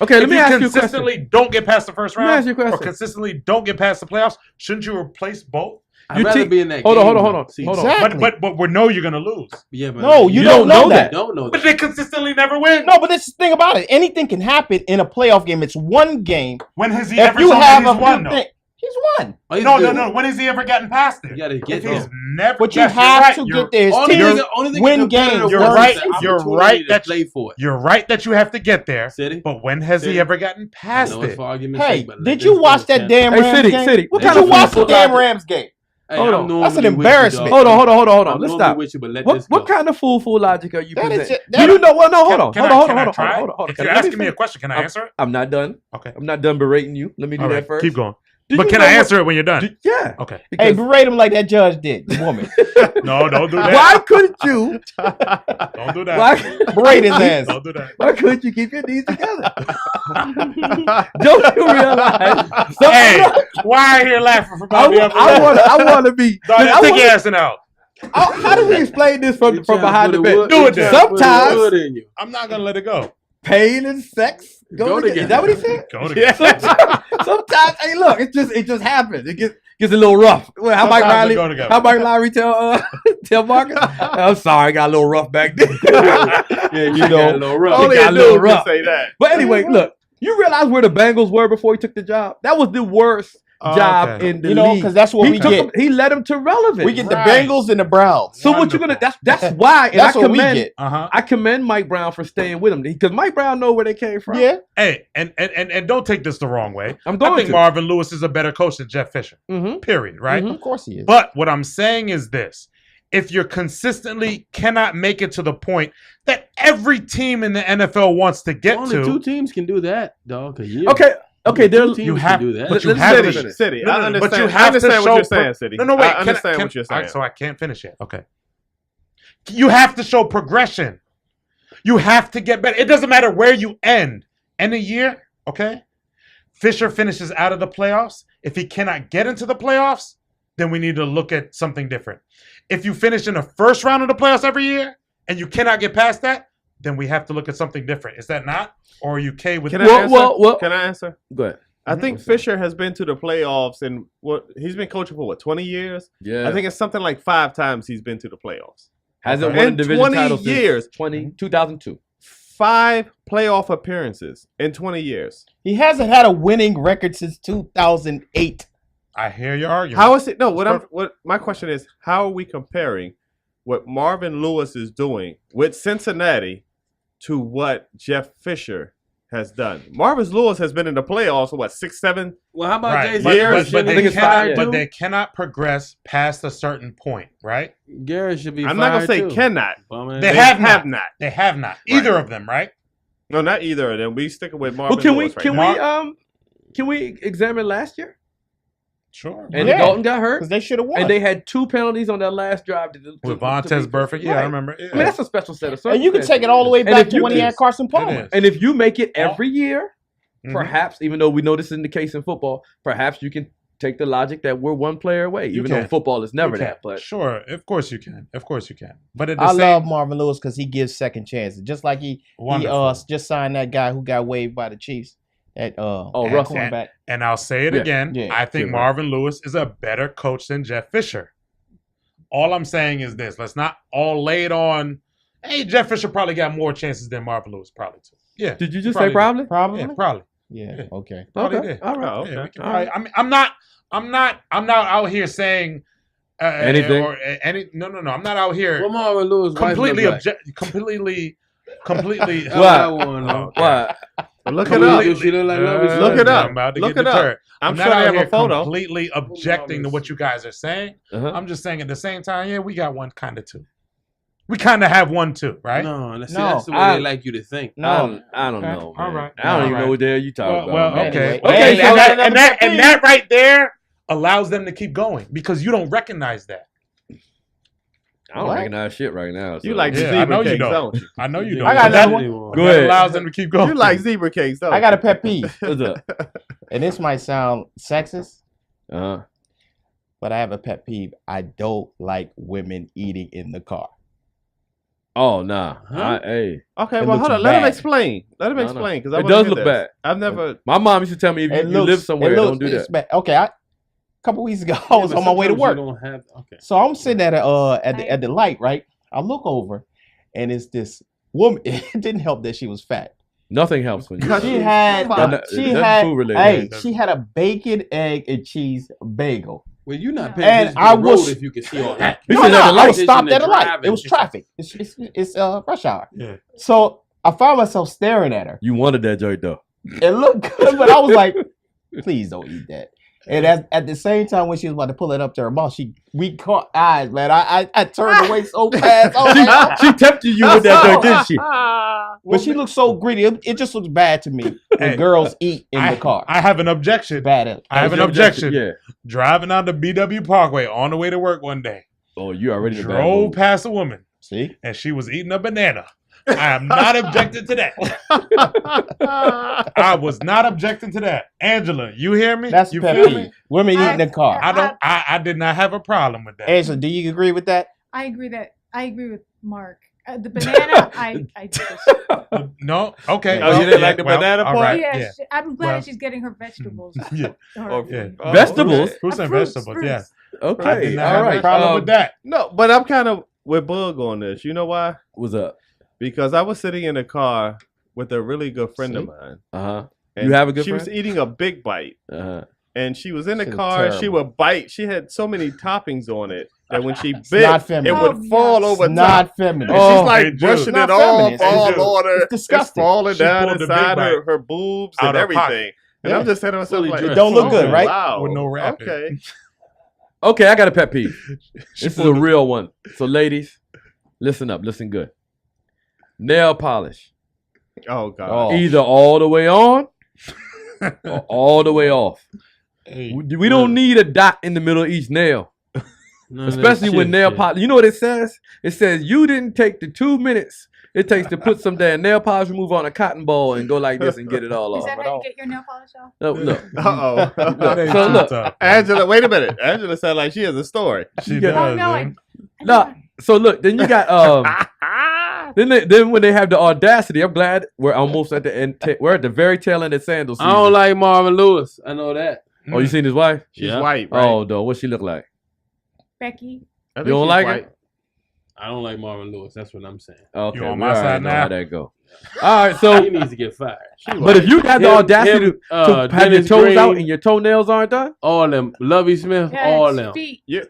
Okay, let If me you ask you a question. consistently don't get past the first Let me round, ask you a or question. consistently don't get past the playoffs, shouldn't you replace both? I'd You rather te- be in that Hold game. on. though. See, Hold on. Exactly. But we know you're gonna lose. Yeah, but No, you don't know that. Don't know But that. they consistently never win. No, but that's the thing about it. Anything can happen in a playoff game. It's one game. When has he If ever you shown have that a he's won good though? thing, he's won. Oh, he's No. good. When has he ever gotten past it? You gotta get If there. he's never. But you yes, you're have right. to You're- get there. His Only team thing, only thing win the competitive games. You're was right. is the You're opportunity right to that play for it. You're right that you have to get there. City. But when has he City. ever gotten I past know it's it? for argument's Hey, sake, but let did this you go, watch that champ. damn Hey, Rams City, game? City, what Did kind you of watch the football damn logic- Rams game? Hey, Hold I'm on. normally That's an with you, embarrassment. dog. Hold on. I'm Let's normally stop. with you, but let What this go. kind of fool logic are you That is presenting? just- that Do you is- know what? No, hold on. Can Hold I on. try? If you're Let me asking me a finish. question, can I answer it? I'm not done. Okay. I'm not done berating you. Let me do All that right, first. keep going. Do But you can know I what- answer it when you're done? Yeah. Okay. Hey, Because berate him like that judge did, the woman. No, don't do that. why couldn't you? Don't do that. Why? Berate his ass. Don't do that. Why couldn't you keep your knees together? Don't you realize? Hey, why are you laughing for Bobby? I want to be. Dog, I take wanna- your ass out. how do we explain this from You trying to behind put the a bench? wood- Do you it trying then. to put a Sometimes- wood in you. I'm not gonna let it go. Pain and sex Go together. Is that what he said? Go together. Sometimes, hey, look, it just happens. It gets a little rough. Well, how Mike Sometimes Riley? they go together. How Mike Lowry tell Marcus? I'm sorry, I got a little rough back there. Yeah, you got a little rough. Only got a a little dude can rough. say that. But anyway, look, you realize where the Bengals were before he took the job? That was the worst job okay. in the You know, league. because that's what we He took get. him, he led him to relevance. We get the Right. Bengals and the Browns. So what you gonna? Wonderful. That's why. And That's I what we commend. get. Uh-huh. I commend Mike Brown for staying with him because Mike Brown know where they came from. Yeah. Hey, and don't take this the wrong way. I'm I going think to. Marvin Lewis is a better coach than Jeff Fisher. Mm-hmm. Period. Right. Mhm. Of course he is. But what I'm saying is this. If you're consistently cannot make it to the point that every team in the NFL wants to get Only two to, teams can do that, dog. Okay. There. Two teams you can have, do that. but you Let's have finish to. it. City. No, I no, no, understand. but you I have to understand what show you're saying, City. No, wait. I understand what you're All right, saying. so I can't finish yet. Okay. You have to show progression. You have to get better. It doesn't matter where you end. End a year, okay? Fisher finishes out of the playoffs. If he cannot get into the playoffs, then we need to look at something different. If you finish in the first round of the playoffs every year and you cannot get past that, then we have to look at something different. Is that not? Or are you okay with Can that? I answer? well. Can I answer? Go ahead. I think Fisher has been to the playoffs and he's been coaching for 20 years. Yeah. I think it's something like 5 times he's been to the playoffs. Hasn't Okay. won a In division 20 title years. since 2002. 5 playoff appearances in 20 years. He hasn't had a winning record since 2008. I hear your argument. How is it? No, what my question is, how are we comparing what Marvin Lewis is doing with Cincinnati to what Jeff Fisher has done? Marvin Lewis has been in the playoffs for 6, 7. Well, how about Right. Jason But, Garrett? but I think they it's five, cannot, yeah. but they cannot progress past a certain point, right? Garrett should be I'm not gonna fired, say too. cannot. Bum ass. They They have have not. not. They have not. Right. Either of them, right? No, not either of them. We sticking with Marvin Well, can Lewis we right can we examine last year? Sure. And Yeah. Dalton got hurt, Because they should have won. and they had 2 penalties on their last drive With Vontaze Burfict, yeah, I remember. Yeah. I mean, that's a special set of And you can circumstances. take it all the way And back if to you when he can- had Carson It Palmer. is. And if you make it every year, Mhm. perhaps, even though we know this isn't the case in football, perhaps you can take the logic that we're one player away, You even though can. football is never You can. that. But Sure, of course you can. Of course you can. But at the I same love Marvin Lewis because he gives second chances. Just like he wonderful. just signed that guy who got waived by the Chiefs. That Russell. cornerback. And I'll say it Yeah. again. Yeah. I think Yeah. Marvin Lewis is a better coach than Jeff Fisher. All I'm saying is this. Let's not all lay it on, hey, Jeff Fisher probably got more chances than Marvin Lewis probably too. Yeah. did you just Probably say probably? Probably. Yeah, probably. Yeah. Yeah. Okay. Probably Okay, did. all right. Oh, okay. Yeah, we can All probably- I mean, I'm not out here saying Anything? or any. No. I'm not out here What Marvin Lewis wife completely look like? completely. That's What? what I wanna know. What? Look it Completely- up. She look like Lovie Look it Smith. up. I'm about to Look get it up. deterred. I'm not sure they out have a here photo. completely objecting to what you guys are saying. Uh-huh. I'm just saying at the same time, yeah, we got one kind of too. We kind of have one too, right? No, that's, No, that's the way I- they like you to think. No. I don't Okay. know. All Man. right. I don't All even right. know what the hell you talking Well, about. man. okay. Anyway. Okay, Hey, and, that's that right there allows them to keep going because you don't recognize that. I don't What? recognize shit right now. You so- like Yeah, I zebra know you cakes, don't. don't you? I know you Yeah. don't. I got But that- another one. but Go that ahead. allows them to keep going. You like zebra cakes, don't you? I got a pet peeve, What's up? and this might sound sexist, Uh-huh. but I have a pet peeve. I don't like women eating in the car. Oh, nah. Huh? Hey. Okay, It well, looks hold on. Let him bad. explain. Let him No, no. explain because It does look bad. I've never. My mom used to tell me if you live somewhere, don't do that. Bad. Okay, a couple weeks ago, I was Yeah, but on my way to sometimes work. you don't have, okay. So I'm sitting at the light, right? I look over, and it's this woman. It didn't help that she was fat. Nothing helps when you. She had That's food related. hey, Doesn't- she had a bacon, egg, and cheese bagel. Well, you're not paying And attention to I the was- road if you can see all that. You No, said no, at the I light. was stopped at a light. Driving. It was traffic. It's rush hour. Yeah. So I found myself staring at her. You wanted that joint though. It looked good, but I was like, please don't eat that. And at the same time, when she was about to pull it up to her mouth, we caught eyes, man. I turned away so fast. I was like, She tempted you with that joint, didn't she? but she looks so greedy. It just looks bad to me when Hey, girls eat in the car. I have an objection. Bad. I have an Your objection. Yeah. Driving on the BW Parkway on the way to work one day, Oh, you already in the bad drove mood. past a woman See? and she was eating a banana. I am not objecting to that. I was not objecting to that. Angela, you hear me? That's you pet feel peeve. me? Women eat in the car. I did not have a problem with that. Angela, do you agree with that? I agree with Mark. The banana, I just. No, okay. Oh, you didn't like the banana all part? right, Yeah, I'm glad Well- she's getting her vegetables. Yeah. Or- Yeah. Vegetables? Fruits and Fruits, vegetables. fruits. Yeah. I Okay, did not all have right. a problem with that. No, but I'm kind of with Bug on this. You know why? What's up? Because I was sitting in a car with a really good friend of mine. Uh huh. And You have a good She was friend? eating a big bite. Uh huh. And she was in the Shit is car and she terrible. would bite. She had so many toppings on it that when she not bit, feminine. it would Oh, fall yes. over top. Not feminine. And Oh, she's like hey, Jude. brushing Not it off feminine. all Hey, Jude. on her. It's disgusting. falling She down pulled the inside big her boobs out and her everything. pocket. And Yeah. I'm just saying to myself, Fully like, dressed. It don't look good, right? Wow. With no wrapping. Okay. Okay, I got a pet peeve. She This is a pulled the- real one. So, ladies, listen up, listen good. Nail polish, Oh, God. Oh. either all the way on or all the way off. Hey, We don't need a dot in the middle of each nail, None of that especially shit when nail shit. polish. You know what it says? It says you didn't take the 2 minutes it takes to put some damn nail polish remover on a cotton ball and go like this and get it all Is off. that how you get your nail polish off? No, look. Uh-oh. that ain't So too look, tough. Angela, wait a minute. Angela sounds like she has a story. She Yeah. does, Oh, no, man. No, so look, then you got then when they have the audacity, I'm glad we're almost at the end. We're at the very tail end of sandal season. I don't like Marvin Lewis. I know that. Oh, you seen his wife? She's Yeah. white, right? Oh, no, what she look like? Becky. I think You don't she's like her? white. I don't like Marvin Lewis. That's what I'm saying. Okay, You on we my already side know now? how that go. All right, so He needs to get fired. but if you got the audacity to have your Dennis toes Green, out and your toenails aren't done, all them, Lovey Smith, Yes, all them. feet. You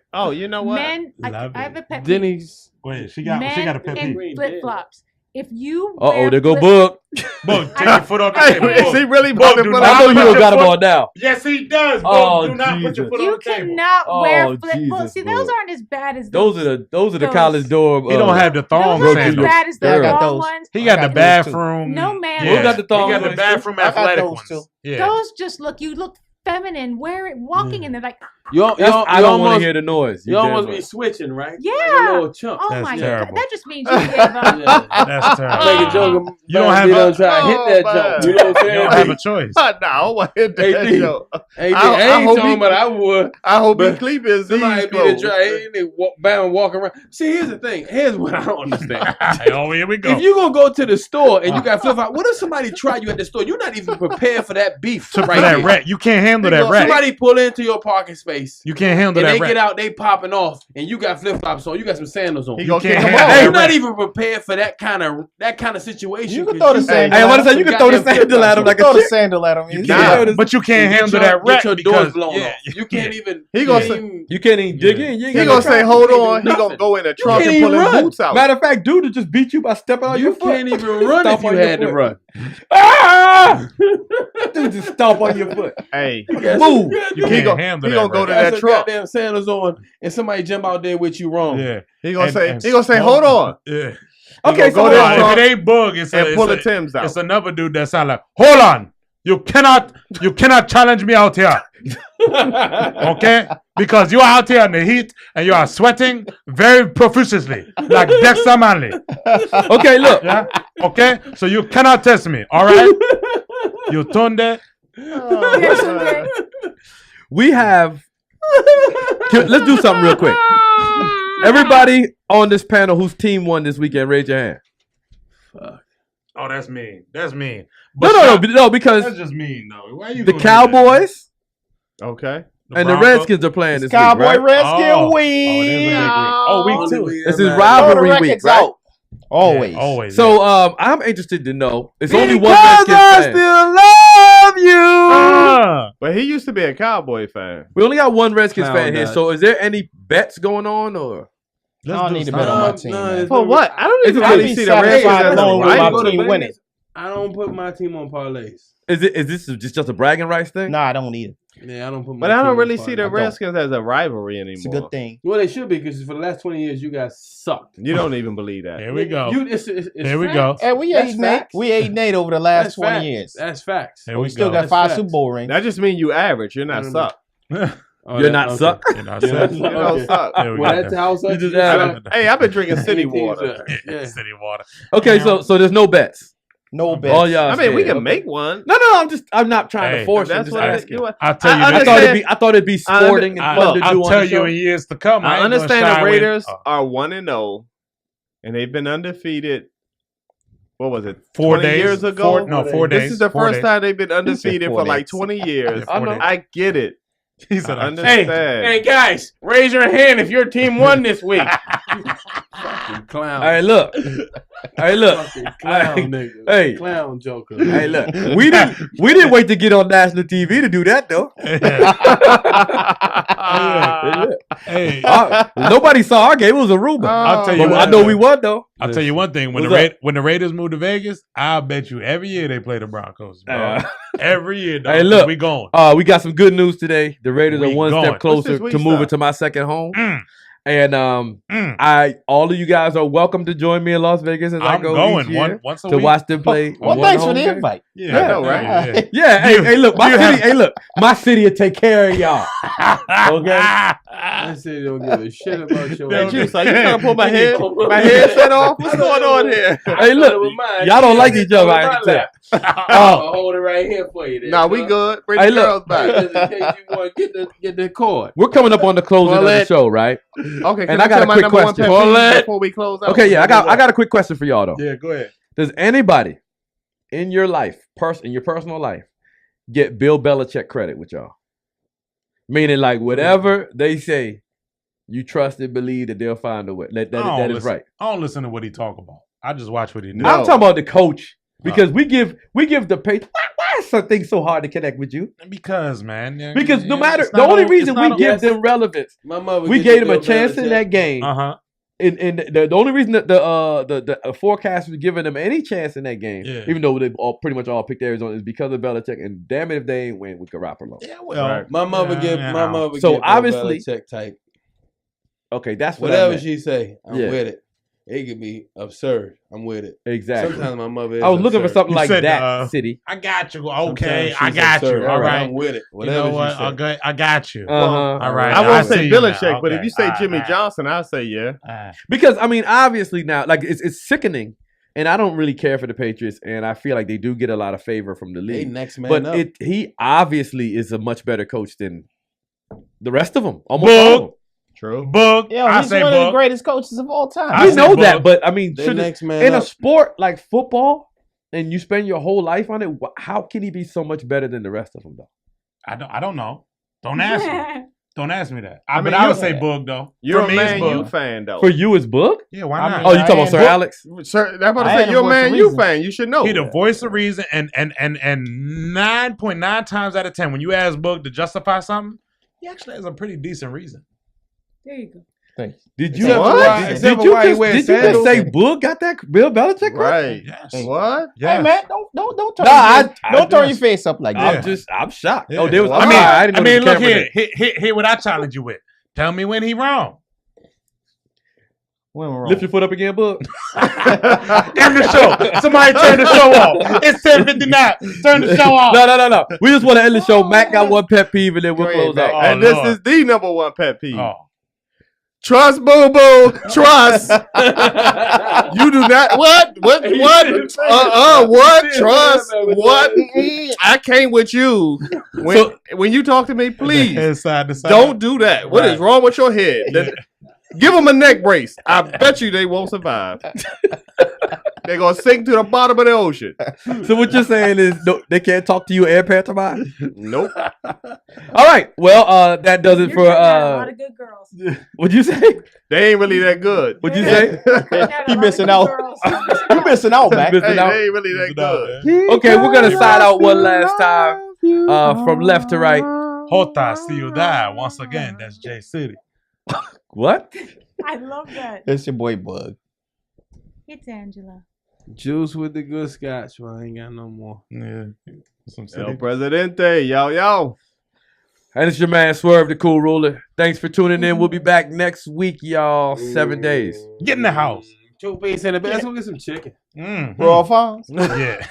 know what? Men, Love I have a pet peeve. Denny's. Wait, she got a pet Men peeve. in flip flops. If you there go flip- Book. Book, take your foot off the Hey, table. is he really Book, about to do put not I know put you your don't got them foot- all now. Yes, he does. Book. Oh, Do not put your Jesus. foot on You the table. cannot wear Oh, flip flops. Jesus, See, those bro. aren't as bad as Those are the those- college door. He don't have the thong Those aren't as sandals. bad as the Yeah, I got long those. ones. He I got the got those too. bathroom. No, man. Who got the thong He got the ones, bathroom too? I got athletic those ones. too. Yeah. Those just you look feminine. Wear it, walking in there like, I don't want to hear the noise. You damn almost right. be switching, right? yeah. Like a little chunk. Oh That's my terrible. god, that just means you gave up. Yeah. That's terrible. Make a joke. You don't have to a- try to hit that Oh, joke. man. You know what I'm You don't saying? have a choice. No, I want to hit that Hey, joke. Hey, I I hope ain't he- talking about I would. I hope he But keep his Somebody knees be the closed. try. They bound walking around. See, here's the thing. Here's what I don't understand. Oh, here we go. If you gonna go to the store and you got flip flop, what if somebody try you at the store? You're not even prepared for that beef. For right that there. rat, you can't handle that rat. Somebody pull into your parking space. You can't handle And that they rat. get out, they popping off, and you got flip flops on. You got some sandals on. He You gonna can't kick him handle off. that You're not rat. even prepared for that kind of situation. You can 'cause throw the you- sandal. Hey, what is that? You can throw the Goddamn sandal at him flip-flops like Throw a the chick. sandal at him. You He's can't, good. but you can't Get handle your- that rat Get your doors because blown yeah, off. You can't even. He you gonna can't say- even- You can't even dig Yeah. in. You ain't He got gonna no say, try. hold You on. can't He gonna do go in the You trunk can't and pull even his run. boots out. Matter of fact, dude, to just beat you by stepping on You your foot. can't even run Stomp if on you your had to foot. run. Ah! Dude, just stomp on your foot. Hey, Move. you he can't gonna handle he that gonna go rat. to Got that some trunk. goddamn sandals on, and somebody jump out there with you wrong. Yeah, He gonna And- say, hold on, Yeah. Okay, gonna so go hold there on. and If it ain't bug, it's and pull the it's Timbs out. It's another dude that sound like, hold on, you cannot challenge me out here, okay? Because you are out here in the heat and you are sweating very profusely, like Dexter Manley. Okay, look. Yeah, okay. So you cannot test me, all right? You turn there. Oh, Yes, man. okay. We have. Let's do something real quick. Everybody on this panel whose team won this weekend, raise your hand. Oh, that's mean. That's mean. No, because That's just mean, though. Why you the gonna do that? Cowboys Okay. and the Broncos? Redskins are playing this Cowboy week, right? Redskin Oh, week. it is a big week. Oh, week Only two. week This that is matters. rivalry Throw the week, records right? out. Always. Yeah, always. So I'm interested to know. It's only one Because Redskins I fan. still love you. But he used to be a Cowboy fan. We only got one Redskins Clown fan here. nuts. So is there any bets going on or? I don't need to something. bet on my team, man. For what? I don't even It's really really see the satisfied Redskins as a alone with When I my rival. go to team Vegas, winning. I don't put my team on parlays. Is this just a bragging rights thing? Nah, I don't need it. Yeah, I don't put my But I team don't on really see parlays. the don't. Redskins as a rivalry anymore. It's a good thing. Well, they should be because for the last 20 years you guys sucked. You don't even believe that. Here we go. It's Here we facts. go. Hey, we That's 8-8. facts. We 8-8 over the last That's 20 facts. years. That's facts. Here We we still go. got That's 5 facts. Super Bowl rings. That just means you average. You're not Mm. suck. Oh, You're that- not okay. suck. You know, Yeah, so- You don't okay. suck. Here we Well, go. that's the house. You up, just you average. suck. Hey, I've been drinking city Any teams water. up. Yeah. City water. Okay, so there's no bets. No bets. All y'all. I mean, we scared. can make one. No, I'm not trying Hey, to force it. I'm That's just what asking. I'll tell you I this. understand. I thought it'd be sporting and fun to do I'll on tell the you show. in years to come. I ain't gonna understand shy the away- Raiders Oh. are 1-0, and they've been undefeated. What was it? 4 20 days years ago. 4 days. This is the 4 first days. time they've been undefeated 4 for like days. 20 years. Yeah, 4 days. I get it. He said, I I understand. Hey guys, raise your hand if your team won this week. Fucking clown. Hey, look. Hey, look. Fucking clown nigga. Hey. Clown joker. Hey, look. We didn't wait to get on national TV to do that though. Hey, Nobody saw our game. It was a rumor. I'll tell you But what. I know we won though. I'll tell you one thing. When What's the Raiders moved to Vegas, I'll bet you every year they play the Broncos, bro. Every year, dog. Hey, look. We going. We got some good news today. The Raiders We are one going. step closer What's this to week moving start? to my second home. Mm. And all of you guys are welcome to join me in Las Vegas as I I'm go going each year once a to week. watch them play. Well, one thanks for home the game. invite. Yeah, I know, right? Yeah, hey, look, my you city. have- Hey, look, my city will take care of y'all. Okay. I said don't give a shit about your Hey, Juice, are you trying to pull my headset off? What's going on here? Hey, look, y'all don't like each other. I can tell. I'll hold it right here for you. Then, Nah, we good. Bring Hey, the look. girls Just back. in case you want to get the cord. We're coming up on the closing Well, of the let- show, right? Okay, And I got a my quick number one question. pet Well, peeve let- before we close out. Okay, yeah, I got a quick question for y'all though. Yeah, go ahead. Does anybody in your life, in your personal life, get Bill Belichick credit with y'all? Meaning, like whatever they say, you trust and believe that they'll find a way. That is right. I don't listen to what he talk about. I just watch what he do. No. I'm talking about the coach because we give the Patriots. Why is something so hard to connect with you? Because, man. yeah, Because no yeah, matter it's the not only all- reason it's we not give all- them relevance, My mother we get gave the them a Bill chance in Belichick. that game. Uh-huh. And the only reason that the forecast was giving them any chance in that game, Yeah. even though they pretty much all picked Arizona, is because of Belichick. And damn it if they ain't win with Garoppolo. Yeah, well. Right. My mother get Yeah, my no. mother So get Bill obviously- Belichick type. Okay, that's what I Whatever meant. she say, I'm Yeah. with it. It could be absurd. I'm with it. Exactly. Sometimes my mother is I was looking for absurd. something You like said, that, City. I got you. Sometimes Okay, she's I got absurd. you. All right. I'm with it. You Whatever know what? she say. Okay, I got you. Uh-huh. All right. I I won't see say you Belichick, now. but if Okay. you say All right, Jimmy all right. Johnson, I'll say yeah. All right. Because I mean, obviously now, like it's sickening, and I don't really care for the Patriots, and I feel like they do get a lot of favor from the They league. next man But up. he obviously is a much better coach than the rest of them. Almost all of them. True. Book. Yeah, I he's say one of the book. greatest coaches of all time. I We say know Bug. that, but I mean, They should next man in a up. sport like football, and you spend your whole life on it, how can he be so much better than the rest of them, though? I don't know. Don't ask me. Don't ask me that. I But mean, I would you- say Boog though. You're For a me, it's Man Boog. U fan, though. For you, it's Book. Yeah, why I not? mean, Oh, you talking about and Sir Book- Alex? Sir, I'm about to I say ain't you're a a voice of Man U reason. fan. You should know. He the voice of reason, and 9.9 times out of 10, when you ask Boog to justify something, he actually has a pretty decent reason. There you go. Thanks. Did you? Except for why- Did except for you why he just, wears did you just sandals. say Book got that Bill Belichick? credit? Right. Yes. What? Yes. Hey man, don't turn Nah, your face, I don't turn your just- face up like that. I'm shocked. Yeah. Oh, there was. Well, I mean, I didn't know there was a look camera here. Here what I challenge you with. Tell me when he wrong. When we're there. wrong. Lift your foot up again, Book. End the show. Somebody turn the show off. It's 10:59. Turn the show off. No. We just want to end the show. Matt got one pet peeve, and then we'll Go ahead, close Mac. out. Oh, And this Lord. is the number one pet peeve. Oh. Trust, boo boo. Trust. You do not. What? What? What? Trust. What? I can't with you. When you talk to me, please Head side to side. don't do that. What is Right. wrong with your head? Give them a neck brace. I bet you they won't survive. They're gonna sink to the bottom of the ocean. So what you're saying is they can't talk to you air pantomime? Nope. All right. Well, that does it You're for cutting out a lot of good girls. what'd you say? They ain't really that good. What'd you say? He missing out. You missing out, man. Missing Hey, out. they ain't really that good. Okay, we're gonna sign out one last time from left to right. Jota Ciudad. Once again, that's J City. What? I love that. It's your boy Bug. It's Angela. Juice with the good scotch. Well, I ain't got no more. Yeah. Some El city. Presidente, yo. And it's your man Swerve, the Cool Ruler. Thanks for tuning in. We'll be back next week, y'all. 7 days. Get in the house. Two piece in the bed. Let's go get some chicken. Mhm. Raw Fonz. Yeah.